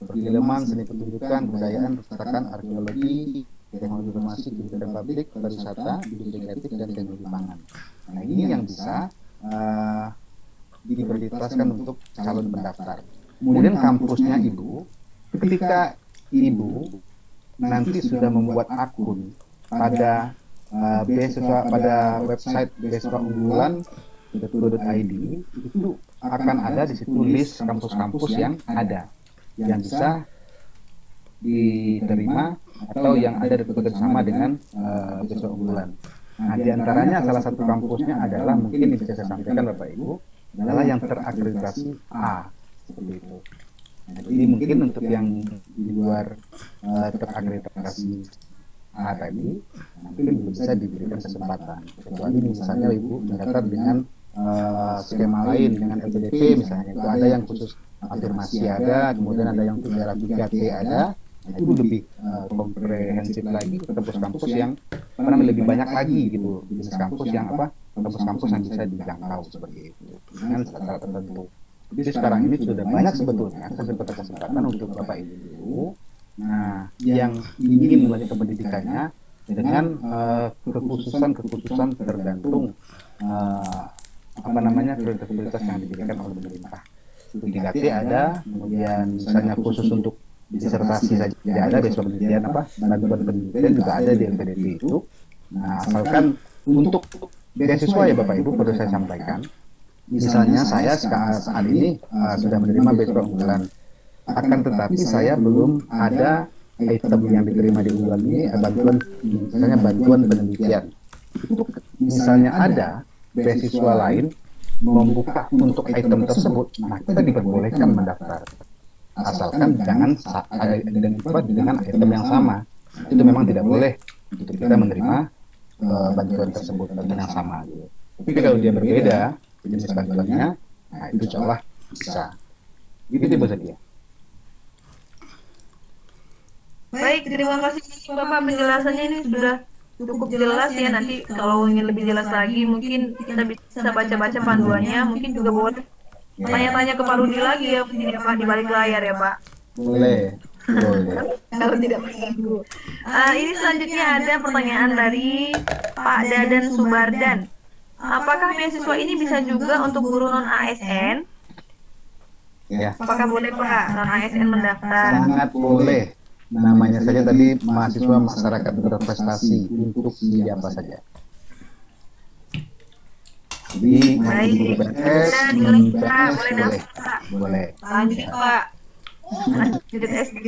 seperti ilmu seni pendidikan, kebudayaan, perpustakaan, arkeologi, teknologi informasi, kebijakan publik, pariwisata, budaya kreatif dan teknologi pangan. Nah, ini yang bisa diprioritaskan untuk calon pendaftar. Kemudian kampusnya Ibu, ketika Ibu nanti sudah membuat akun pada beasiswa pada website beasiswa unggulan.go.id, itu akan ada di situ list kampus-kampus yang ada yang bisa diterima atau yang ada bekerjasama dengan beasiswa unggulan. Nah, diantaranya salah satu kampusnya adalah mungkin bisa saya sampaikan Bapak Ibu adalah yang terakreditasi A seperti itu. Nah, jadi mungkin untuk yang di luar terakreditasi A tadi, mungkin belum bisa diberikan kesempatan. Kecuali misalnya Ibu mendaftar dengan skema lain, dengan LPDP misalnya, itu ada yang khusus afirmasi ada, kemudian ada yang daerah 3T ada, itu lebih komprehensif lagi ke kampus-kampus yang lebih banyak lagi gitu, jenis kampus yang kampus-kampus yang bisa dijangkau seperti itu dengan syarat tertentu. Jadi sekarang ini sudah banyak sebetulnya kesempatan untuk Bapak Ibu, nah yang ingin melanjutkan pendidikannya dengan kekhususan tergantung prioritas yang diberikan oleh pemerintah. 3T ada, kemudian misalnya khusus untuk disertasi saja ada, beasiswa penelitian bantuan penelitian juga ada di LPDP itu. Nah, asalkan untuk beasiswa ya Bapak Ibu perlu saya sampaikan, misalnya saya saat ini sudah menerima beasiswa unggulan, akan tetapi saya belum ada item yang diterima di unggulan ini, bantuan penelitian. Itu misalnya ada beasiswa lain membuka untuk item tersebut, nah kita diperbolehkan mendaftar. Asalkan jangan dengan item yang sama. Itu memang tidak boleh untuk kita menerima bantuan tersebut dengan yang sama. Gitu. Tapi kalau dia berbeda jenis bantuannya, nah itu insya Allah bisa. Gitu Bu Zakia.
Baik, terima kasih Bapak penjelasannya ini sudah cukup jelas ya. Nanti kalau ingin lebih jelas lagi mungkin kita bisa baca-baca panduannya, mungkin juga boleh tanya-tanya ke Pak Rudi lagi ya di balik layar ya Pak.
Boleh. Boleh.
Kalau tidak mengganggu. Ini selanjutnya ada pertanyaan dari Pak Dadan Subardan. Apakah beasiswa ini bisa juga untuk guru non ASN?
Ya.
Apakah boleh Pak non ASN mendaftar?
Sangat boleh. Namanya saja tadi mahasiswa masyarakat berprestasi untuk siapa saja. Jadi guru PNS, boleh.
Lanjut Pak. Lanjut S3.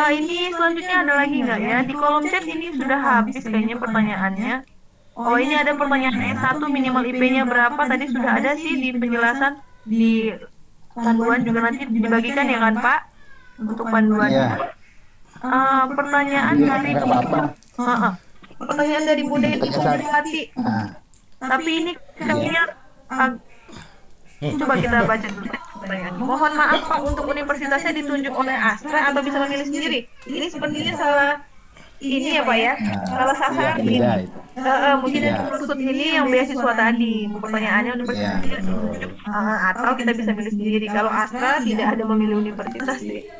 Ini selanjutnya ada lagi nggak ya? Di kolom chat ini sudah habis kayaknya pertanyaannya. Oh, ini ada pertanyaan S1 minimal IP-nya berapa? Tadi sudah ada sih di penjelasan, di panduan juga nanti dibagikan ya kan Pak? Untuk panduannya. Pertanyaan dari pertanyaan dari Bunda itu hati. Tapi ini kayaknya coba kita baca dulu. Mohon maaf Pak, untuk universitasnya ditunjuk oleh Astra atau bisa memilih sendiri? Ini sepertinya salah ini ya Pak ya, salah sasaran ini. Mungkin yang maksud ini yang beasiswa tadi, pertanyaannya universitasnya ditunjuk atau kita bisa milih sendiri. Kalau Astra tidak ada memilih universitas sih.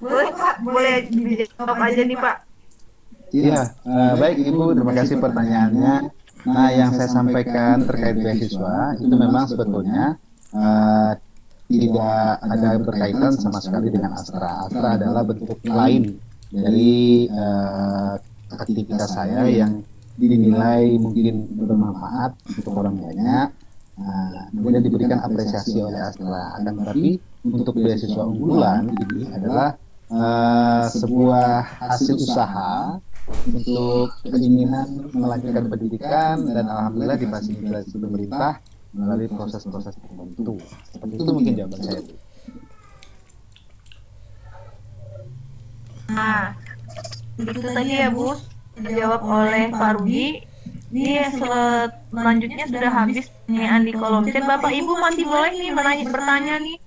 Boleh Pak, boleh dijawab aja nih Pak.
Iya, baik Ibu, terima kasih pertanyaannya. Nah, yang saya sampaikan terkait beasiswa itu memang sebetulnya tidak ada berkaitan sama sekali dengan Astra. Astra adalah bentuk lain dari aktivitas saya yang dinilai mungkin bermanfaat untuk orang banyak. Kemudian diberikan apresiasi oleh Astra. Dan tapi untuk beasiswa unggulan ini adalah sebuah hasil usaha untuk keinginan melanjutkan pendidikan dan alhamdulillah difasilitasi pemerintah melalui proses-proses tertentu. Seperti itu mungkin jawaban saya.
Nah, itu tadi ya Bu, dijawab oleh Pak Rudi. Ini selanjutnya sudah habis pertanyaan di kolom chat. Bapak Ibu masih boleh nih bertanya nih,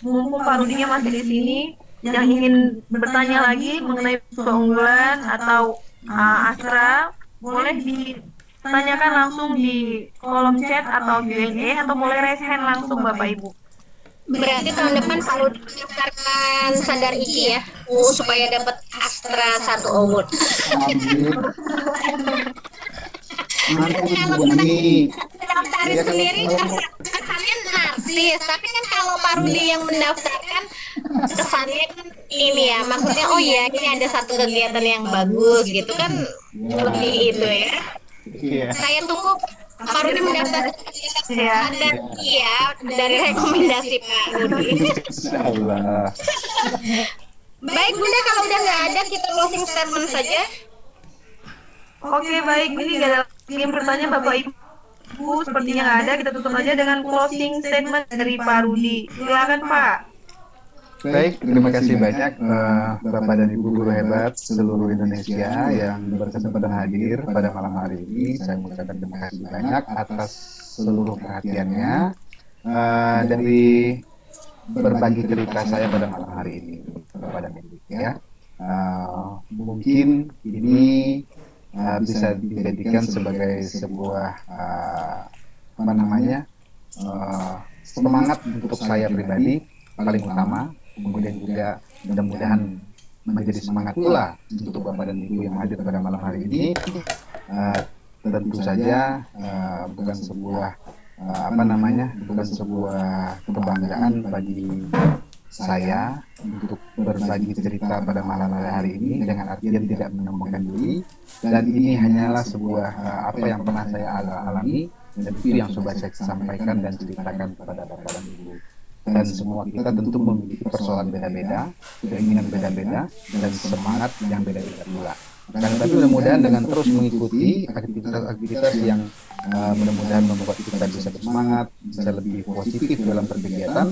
mumpung Pak Rudinya masih di sini. Yang ingin bertanya lagi mengenai beasiswa unggulan atau Astra, boleh ditanyakan langsung di kolom chat atau Q&A atau boleh raise hand langsung Bapak Ibu.
Berarti tahun depan Pak Rudi mendaftarkan Sadar Iki ya, supaya dapat Astra 1 award. Kalau mendaftarin sendiri kesannya narsis, tapi kan kalau Pak Rudi yang mendaftarkan kesannya kan ini ya, maksudnya oh ya ini ada satu kegiatan yang bagus gitu kan, lebih itu ya. Saya tunggu Pak Rudi mendaftar dan iya dari rekomendasi Pak Rudi.
Insyaallah.
Baik Bunda, kalau udah nggak ada kita closing statement saja.
Oke baik, ini nggak ada lagi yang bertanya Bapak Ibu, sepertinya nggak ada. Kita tutup aja dengan closing statement dari Pak Rudi. Silakan Pak.
Baik, terima kasih banyak Bapak dan Ibu guru hebat seluruh Indonesia yang berkesempatan hadir pada malam hari ini. Saya mengucapkan terima kasih banyak atas seluruh perhatiannya dari berbagi cerita saya pada malam hari ini kepada Ibu ya. Mungkin ini bisa dijadikan sebagai sebuah semangat untuk saya pribadi paling utama. Kemudian juga mudah-mudahan menjadi semangat pula untuk Bapak dan Ibu yang hadir pada malam hari ini. Tentu saja bukan sebuah bukan sebuah kebanggaan bagi saya untuk berbagi cerita pada malam hari ini dengan artian tidak menyombongkan diri, dan ini hanyalah sebuah apa yang pernah saya alami dan itu yang coba saya sampaikan dan ceritakan kepada Bapak dan Ibu. dan semua kita tentu memiliki persoalan beda-beda, keinginan beda-beda, dan semangat yang beda-beda pula. Dan tapi mudah-mudahan dengan terus mengikuti aktivitas-aktivitas yang mudah-mudahan membuat kita bisa bersemangat, bisa lebih positif dalam berkegiatan,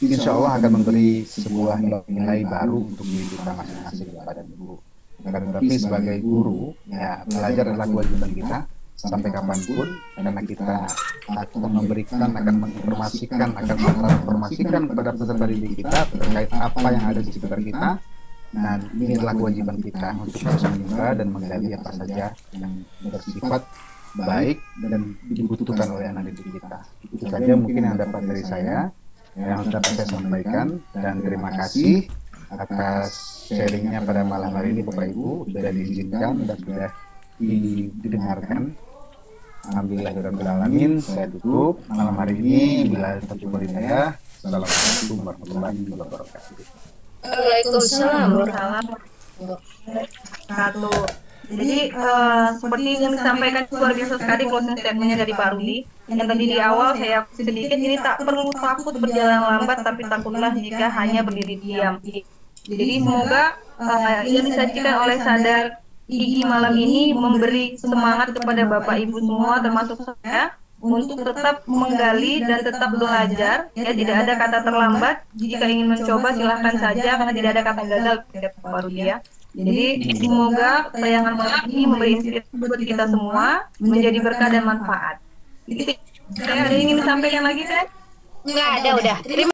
insya Allah akan memberi sebuah nilai baru untuk diri kita masing-masing kepada guru. Tetapi sebagai guru, ya belajar adalah kewajiban kita sampai kapanpun, karena kita akan memberikan, akan menginformasikan, akan menginformasikan kepada peserta didik kita terkait apa yang ada di sekitar kita. Dan ini adalah kewajiban kita untuk terus menimba dan menggali apa saja yang bersifat baik dan dibutuhkan oleh anak didik kita. Itu saja mungkin yang dapat dari saya, yang dapat saya sampaikan, dan terima kasih atas sharingnya pada malam hari ini Bapak Ibu, sudah diizinkan dan sudah didengarkan. Alhamdulillahirabbil alamin. Saya tutup malam hari ini. Bila terjumpa di saya. Assalamualaikum warahmatullahi wabarakatuh.
Waalaikumsalam.
Satu. Jadi seperti yang disampaikan luar biasa sekali closing statementnya dari Pak Rudi. Yang tadi di awal saya sedikit, ini tak perlu takut berjalan lambat, tapi takutlah jika hanya berdiri diam. Jadi semoga yang disajikan oleh Sadar Gigi malam ini memberi semangat kepada Bapak Ibu semua, termasuk saya, untuk tetap menggali dan tetap belajar. Ya, tidak ada kata terlambat. Jika ingin mencoba silahkan saja, karena tidak ada kata gagal pada Pak Rudi ya. Jadi semoga tayangan malam ini memberi inspirasi buat kita semua, menjadi berkah dan manfaat. Jadi, saya ada yang ingin disampaikan lagi kan?
Nggak ada, udah. Terima